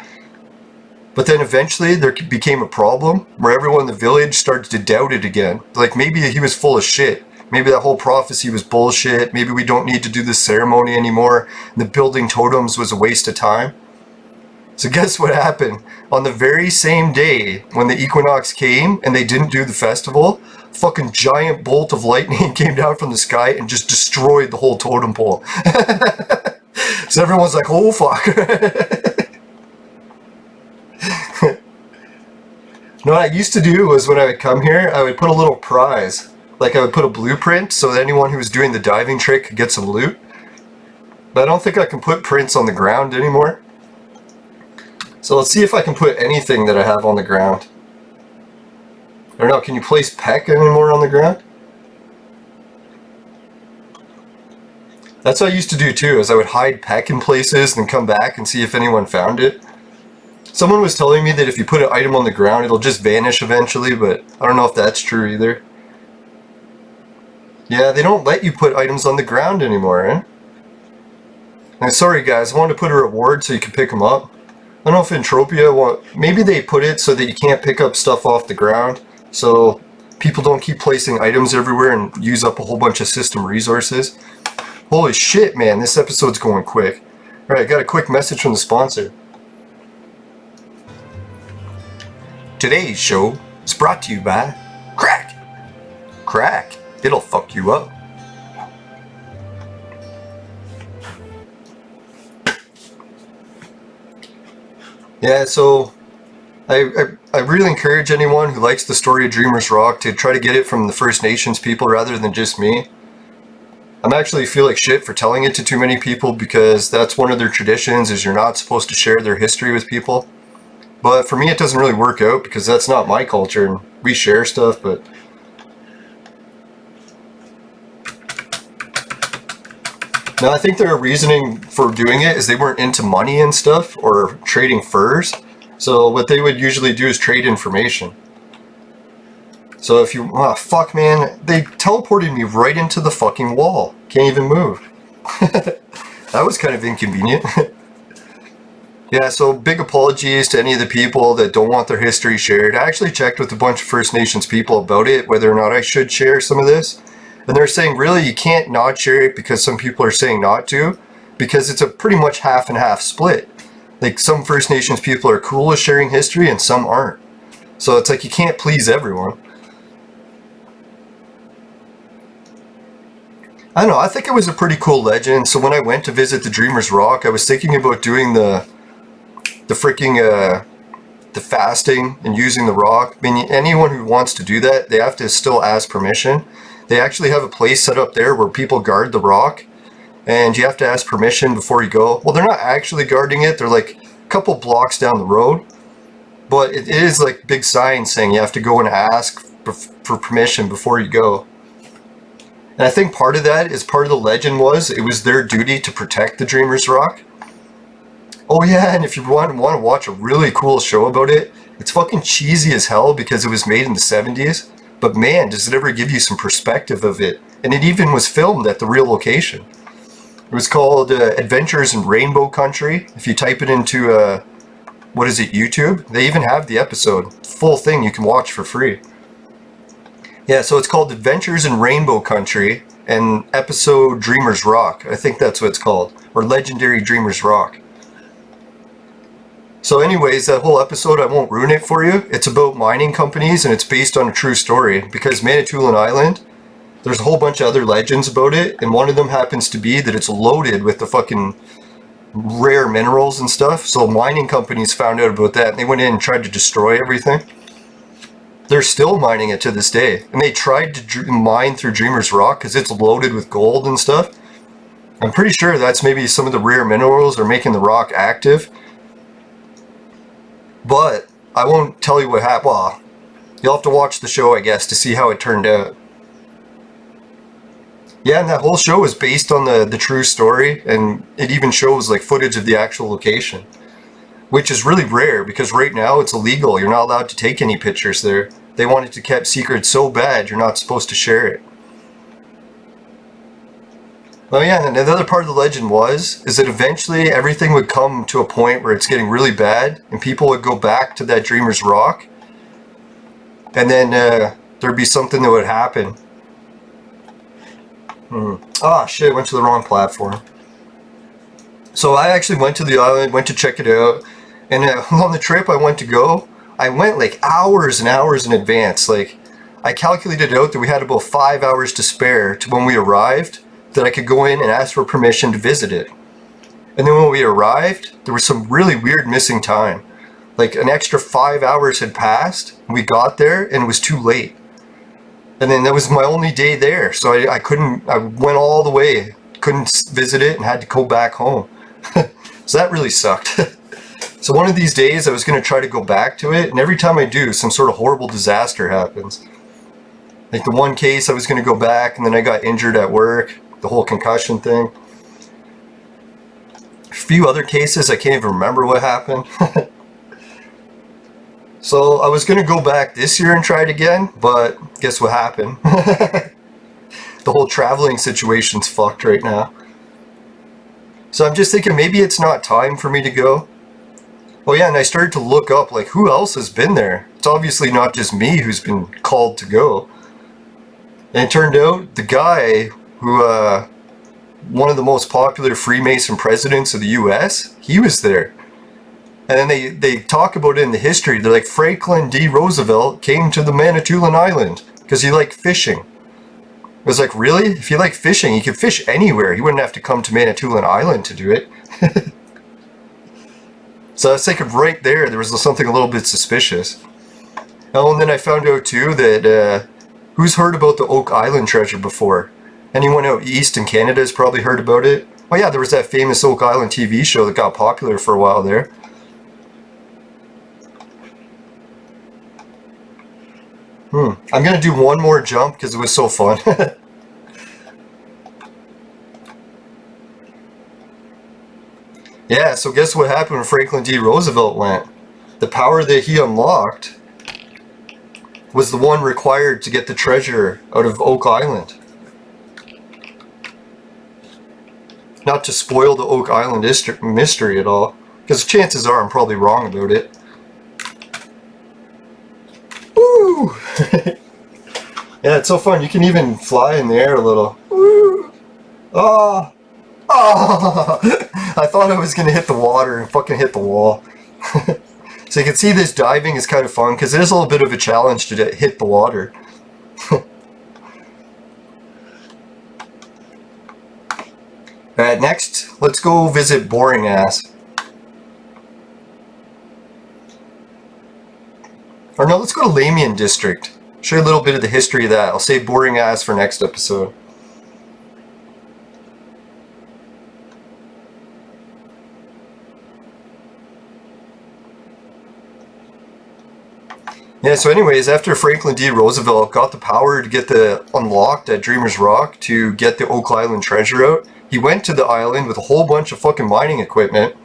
A: But then eventually there became a problem where everyone in the village started to doubt it again. Like maybe he was full of shit. Maybe that whole prophecy was bullshit. Maybe we don't need to do this ceremony anymore. And the building totems was a waste of time. So guess what happened? On the very same day when the equinox came and they didn't do the festival, fucking giant bolt of lightning came down from the sky and just destroyed the whole totem pole. So everyone's like, oh fuck. No, what I used to do was when I would come here, I would put a little prize. Like I would put a blueprint so that anyone who was doing the diving trick could get some loot. But I don't think I can put prints on the ground anymore. So let's see if I can put anything that I have on the ground. I don't know, can you place Peck anymore on the ground? That's what I used to do too, is I would hide Peck in places and then come back and see if anyone found it. Someone was telling me that if you put an item on the ground, it'll just vanish eventually, but I don't know if that's true either. Yeah, they don't let you put items on the ground anymore, eh? And sorry guys, I wanted to put a reward so you can pick them up. I don't know if Entropia, maybe they put it so that you can't pick up stuff off the ground, so people don't keep placing items everywhere and use up a whole bunch of system resources. Holy shit, man, this episode's going quick. Alright, I got a quick message from the sponsor. Today's show is brought to you by Crack. Crack, it'll fuck you up. Yeah, so I really encourage anyone who likes the story of Dreamer's Rock to try to get it from the First Nations people rather than just me. I actually feel like shit for telling it to too many people because that's one of their traditions, is you're not supposed to share their history with people. But for me it doesn't really work out because that's not my culture and we share stuff, but... Now I think their reasoning for doing it is they weren't into money and stuff or trading furs. So what they would usually do is trade information. So if you... Oh fuck man, they teleported me right into the fucking wall. Can't even move. That was kind of inconvenient. Yeah, so big apologies to any of the people that don't want their history shared. I actually checked with a bunch of First Nations people about it, whether or not I should share some of this. And they're saying, really, you can't not share it because some people are saying not to, because it's a pretty much half and half split. Like, some First Nations people are cool with sharing history and some aren't. So it's like you can't please everyone. I don't know, I think it was a pretty cool legend. So when I went to visit the Dreamer's Rock, I was thinking about doing the the freaking the fasting and using the rock. I mean, anyone who wants to do that, they have to still ask permission. They actually have a place set up there where people guard the rock, and you have to ask permission before you go. Well, they're not actually guarding it. They're like a couple blocks down the road, but it is like big signs saying you have to go and ask for permission before you go. And I think part of that is part of the legend was it was their duty to protect the Dreamer's Rock. Oh yeah, and if you want to watch a really cool show about it, it's fucking cheesy as hell because it was made in the 70s. But man, does it ever give you some perspective of it. And it even was filmed at the real location. It was called Adventures in Rainbow Country. If you type it into, what is it, YouTube? They even have the episode. Full thing you can watch for free. Yeah, so it's called Adventures in Rainbow Country and episode Dreamer's Rock. I think that's what it's called. Or Legendary Dreamer's Rock. So anyways, that whole episode, I won't ruin it for you. It's about mining companies and it's based on a true story. Because Manitoulin Island, there's a whole bunch of other legends about it. And one of them happens to be that it's loaded with the fucking rare minerals and stuff. So mining companies found out about that and they went in and tried to destroy everything. They're still mining it to this day. And they tried to mine through Dreamer's Rock because it's loaded with gold and stuff. I'm pretty sure that's maybe some of the rare minerals are making the rock active. But I won't tell you what happened. Well, you'll have to watch the show, I guess, to see how it turned out. Yeah, and that whole show is based on the true story, and it even shows like footage of the actual location. Which is really rare, because right now it's illegal. You're not allowed to take any pictures there. They want it to kept secret so bad, you're not supposed to share it. Oh yeah, and another part of the legend is that eventually everything would come to a point where it's getting really bad, and people would go back to that Dreamer's Rock, and then there'd be something that would happen. Ah, shit, I went to the wrong platform. So I actually went to the island, went to check it out, and on the trip I went to go, I went like hours and hours in advance. Like, I calculated out that we had about 5 hours to spare to when we arrived, that I could go in and ask for permission to visit it. And then when we arrived, there was some really weird missing time. Like an extra 5 hours had passed, and we got there and it was too late. And then that was my only day there, so I went all the way, couldn't visit it and had to go back home. So that really sucked. So one of these days I was going to try to go back to it, and every time I do, some sort of horrible disaster happens. Like the one case I was going to go back and then I got injured at work. The whole concussion thing. A few other cases, I can't even remember what happened. So I was going to go back this year and try it again, but guess what happened? The whole traveling situation's fucked right now. So I'm just thinking maybe it's not time for me to go. Oh yeah, and I started to look up like who else has been there. It's obviously not just me who's been called to go. And it turned out the guy who, one of the most popular Freemason presidents of the US, he was there. And then they talk about it in the history. They're like, Franklin D. Roosevelt came to the Manitoulin Island because he liked fishing. I was like, really? If you like fishing, you could fish anywhere. You wouldn't have to come to Manitoulin Island to do it. So I was thinking right there was something a little bit suspicious. Oh, and then I found out too that, who's heard about the Oak Island treasure before? Anyone out east in Canada has probably heard about it. Oh yeah, there was that famous Oak Island TV show that got popular for a while there. I'm gonna do one more jump because it was so fun. Yeah, so guess what happened when Franklin D. Roosevelt went? The power that he unlocked was the one required to get the treasure out of Oak Island. Not to spoil the Oak Island mystery at all, because chances are I'm probably wrong about it. Woo! Yeah, it's so fun. You can even fly in the air a little. Woo! Oh! Oh! I thought I was going to hit the water and fucking hit the wall. So you can see this diving is kind of fun because it is a little bit of a challenge to hit the water. Alright, next, let's go visit Boring Ass. Or no, let's go to Lamian District. Show you a little bit of the history of that. I'll save boring ass for next episode. Yeah, so anyways, after Franklin D. Roosevelt got the power to get the unlocked at Dreamer's Rock to get the Oak Island treasure out, he went to the island with a whole bunch of fucking mining equipment.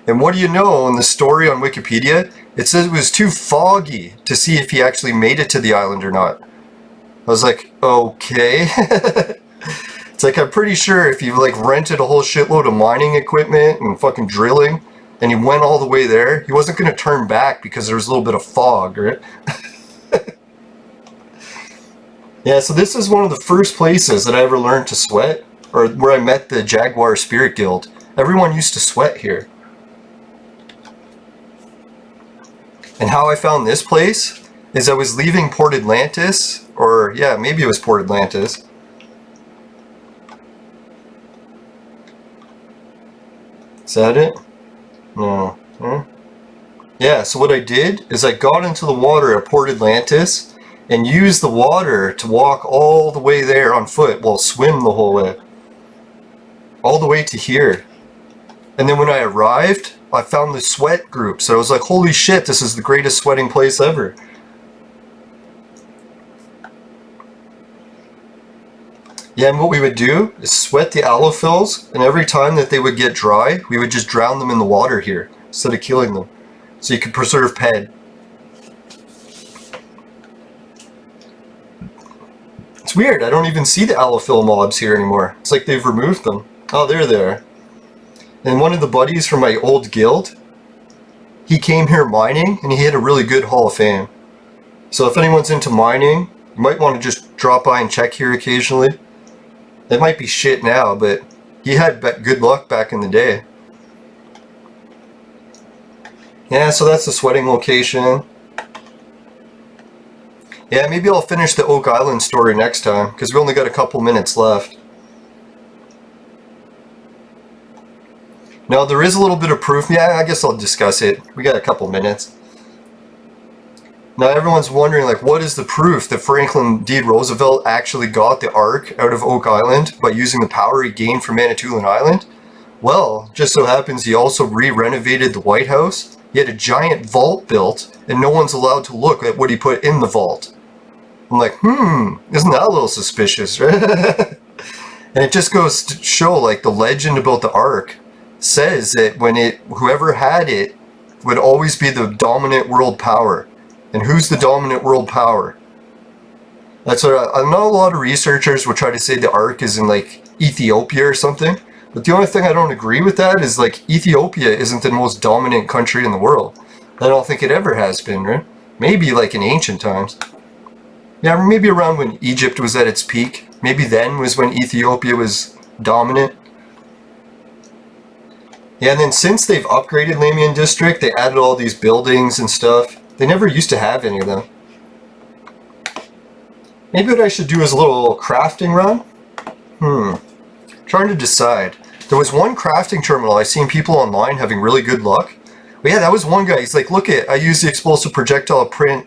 A: And what do you know, in the story on Wikipedia, it says it was too foggy to see if he actually made it to the island or not. I was like, okay. It's like, I'm pretty sure if you like rented a whole shitload of mining equipment and fucking drilling, and he went all the way there, he wasn't going to turn back because there was a little bit of fog, right? Yeah, so this is one of the first places that I ever learned to sweat, or where I met the Jaguar Spirit Guild. Everyone used to sweat here. And how I found this place is I was leaving Port Atlantis, or yeah, maybe it was Port Atlantis. Is that it? No. Yeah, so what I did is I got into the water at Port Atlantis and used the water to walk all the way there on foot, well, swim the whole way. All the way to here. And then when I arrived, I found the sweat group. So I was like, holy shit, this is the greatest sweating place ever. Yeah, and what we would do is sweat the allophils, and every time that they would get dry, we would just drown them in the water here, instead of killing them. So you could preserve ped. It's weird, I don't even see the allophil mobs here anymore. It's like they've removed them. Oh, they're there. And one of the buddies from my old guild, he came here mining, and he had a really good Hall of Fame. So if anyone's into mining, you might want to just drop by and check here occasionally. It might be shit now, but he had good luck back in the day. Yeah, so that's the sweating location. Yeah, maybe I'll finish the Oak Island story next time, because we only got a couple minutes left. Now, there is a little bit of proof. Yeah, I guess I'll discuss it. We got a couple minutes. Now everyone's wondering, like, what is the proof that Franklin D. Roosevelt actually got the Ark out of Oak Island by using the power he gained from Manitoulin Island? Well, just so happens he also re-renovated the White House. He had a giant vault built, and no one's allowed to look at what he put in the vault. I'm like, isn't that a little suspicious, right? And it just goes to show, like, the legend about the Ark says that whoever had it would always be the dominant world power. And who's the dominant world power? That's what I know. A lot of researchers will try to say the Ark is in like Ethiopia or something. But the only thing I don't agree with that is like Ethiopia isn't the most dominant country in the world. I don't think it ever has been, right? Maybe like in ancient times. Yeah, maybe around when Egypt was at its peak. Maybe then was when Ethiopia was dominant. Yeah, and then since they've upgraded Lamian District, they added all these buildings and stuff. They never used to have any of them. Maybe what I should do is a little crafting run? Trying to decide. There was one crafting terminal I've seen people online having really good luck. But yeah, that was one guy. He's like, look it, I used the explosive projectile print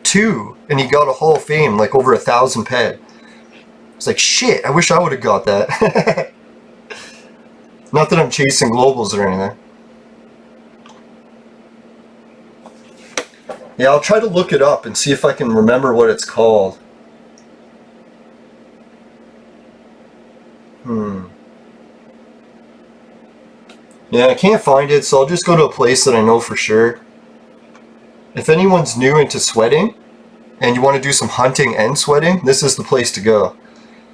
A: 2, and he got a Hall of Fame, like over 1,000 ped. It's like, shit, I wish I would have got that. Not that I'm chasing globals or anything. Yeah, I'll try to look it up and see if I can remember what it's called. Yeah, I can't find it, so I'll just go to a place that I know for sure. If anyone's new into sweating, and you want to do some hunting and sweating, this is the place to go.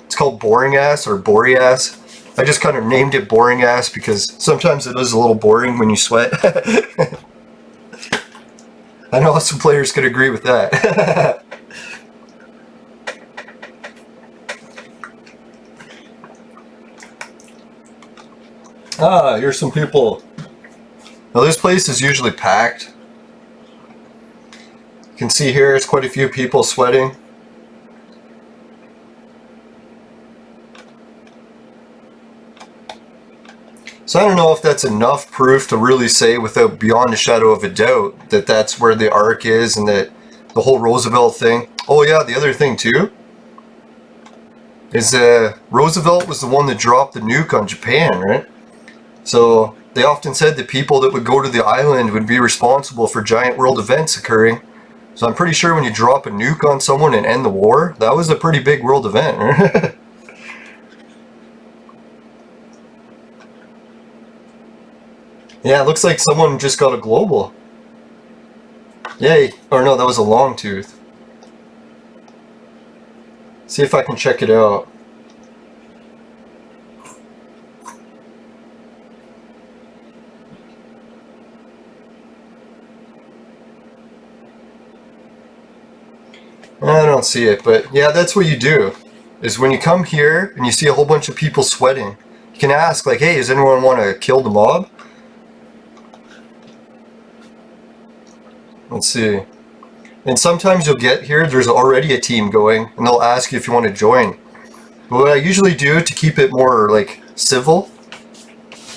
A: It's called Boring Ass or Bory Ass. I just kind of named it Boring Ass because sometimes it is a little boring when you sweat. I know some players could agree with that. Here's some people. Now this place is usually packed. You can see here, it's quite a few people sweating. So I don't know if that's enough proof to really say without beyond a shadow of a doubt that that's where the Ark is and that the whole Roosevelt thing. Oh yeah, the other thing too is Roosevelt was the one that dropped the nuke on Japan, right? So they often said that people that would go to the island would be responsible for giant world events occurring. So I'm pretty sure when you drop a nuke on someone and end the war, that was a pretty big world event, right? Yeah, it looks like someone just got a global. Yay. Or no, that was a long tooth. See if I can check it out. I don't see it, but yeah, that's what you do. Is when you come here and you see a whole bunch of people sweating, you can ask like, hey, does anyone want to kill the mob? Let's see. And sometimes you'll get here, there's already a team going, and they'll ask you if you want to join. But what I usually do to keep it more like civil,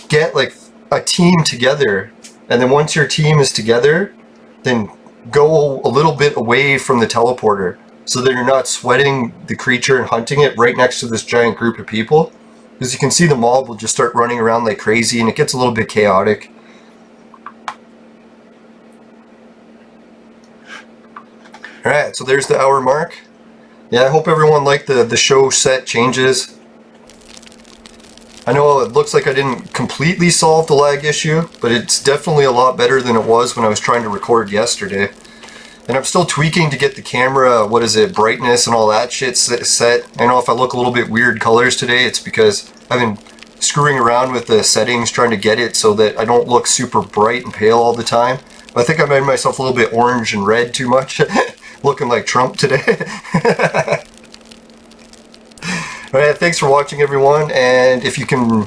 A: get like a team together, and then once your team is together, then go a little bit away from the teleporter so that you're not sweating the creature and hunting it right next to this giant group of people. Because you can see the mob will just start running around like crazy and it gets a little bit chaotic. Alright, so there's the hour mark. Yeah, I hope everyone liked the show set changes. I know it looks like I didn't completely solve the lag issue, but it's definitely a lot better than it was when I was trying to record yesterday. And I'm still tweaking to get the camera, brightness and all that shit set. I know if I look a little bit weird colors today, it's because I've been screwing around with the settings trying to get it so that I don't look super bright and pale all the time. But I think I made myself a little bit orange and red too much. Looking like Trump today. Alright, thanks for watching everyone, and if you can,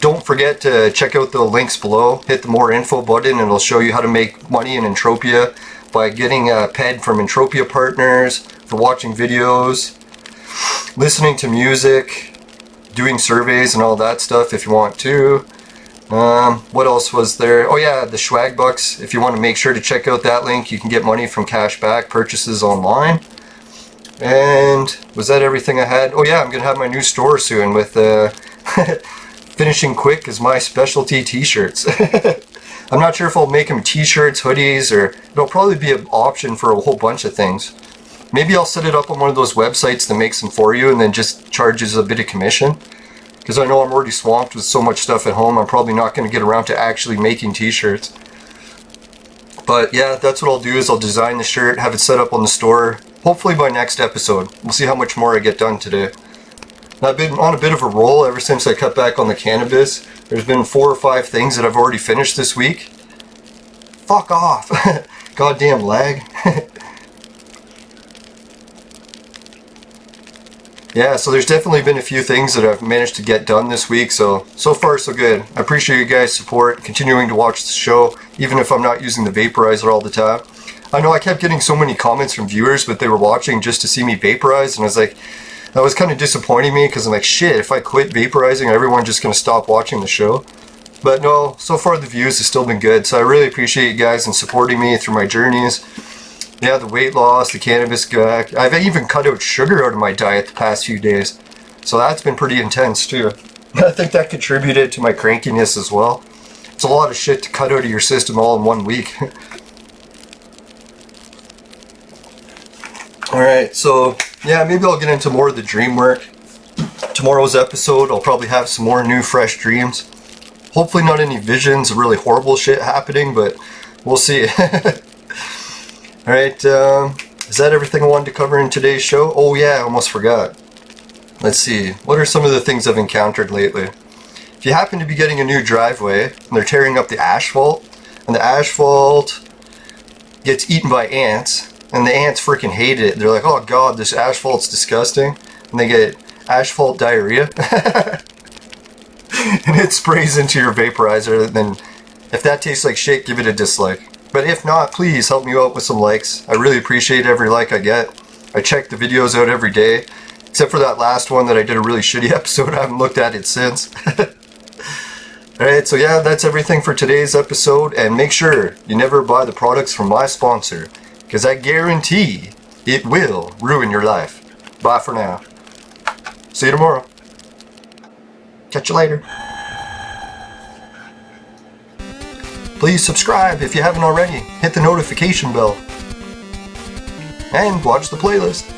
A: don't forget to check out the links below. Hit the more info button and it'll show you how to make money in Entropia by getting a PED from Entropia partners, for watching videos, listening to music, doing surveys and all that stuff if you want to. What else was there? Oh yeah, the swag bucks. If you want to make sure to check out that link, you can get money from cashback purchases online. And was that everything I had? Oh yeah, I'm gonna have my new store soon with finishing quick is my specialty t-shirts. I'm not sure if I'll make them t-shirts, hoodies, or it'll probably be an option for a whole bunch of things. Maybe I'll set it up on one of those websites that makes them for you and then just charges a bit of commission. Because I know I'm already swamped with so much stuff at home, I'm probably not going to get around to actually making t-shirts. But yeah, that's what I'll do, is I'll design the shirt, have it set up on the store, hopefully by next episode. We'll see how much more I get done today. Now, I've been on a bit of a roll ever since I cut back on the cannabis. There's been 4 or 5 things that I've already finished this week. Fuck off! Goddamn lag. Yeah, so there's definitely been a few things that I've managed to get done this week, so far so good. I appreciate you guys' support, continuing to watch the show, even if I'm not using the vaporizer all the time. I know I kept getting so many comments from viewers, but they were watching just to see me vaporize, and I was like, that was kind of disappointing me, because I'm like, shit, if I quit vaporizing, everyone's just going to stop watching the show. But no, so far the views have still been good, so I really appreciate you guys and supporting me through my journeys. Yeah, the weight loss, the cannabis guy. I've even cut out sugar out of my diet the past few days. So that's been pretty intense too. I think that contributed to my crankiness as well. It's a lot of shit to cut out of your system all in 1 week. Alright, so yeah, maybe I'll get into more of the dream work. Tomorrow's episode, I'll probably have some more new fresh dreams. Hopefully not any visions of really horrible shit happening, but we'll see. Alright, is that everything I wanted to cover in today's show? Oh yeah, I almost forgot. Let's see, what are some of the things I've encountered lately? If you happen to be getting a new driveway, and they're tearing up the asphalt, and the asphalt gets eaten by ants, and the ants freaking hate it. They're like, oh god, this asphalt's disgusting. And they get asphalt diarrhea. And it sprays into your vaporizer, and then if that tastes like shit, give it a dislike. But if not, please help me out with some likes. I really appreciate every like I get. I check the videos out every day. Except for that last one that I did a really shitty episode. I haven't looked at it since. Alright, so yeah, that's everything for today's episode. And make sure you never buy the products from my sponsor, because I guarantee it will ruin your life. Bye for now. See you tomorrow. Catch you later. Please subscribe if you haven't already. Hit the notification bell. And watch the playlist.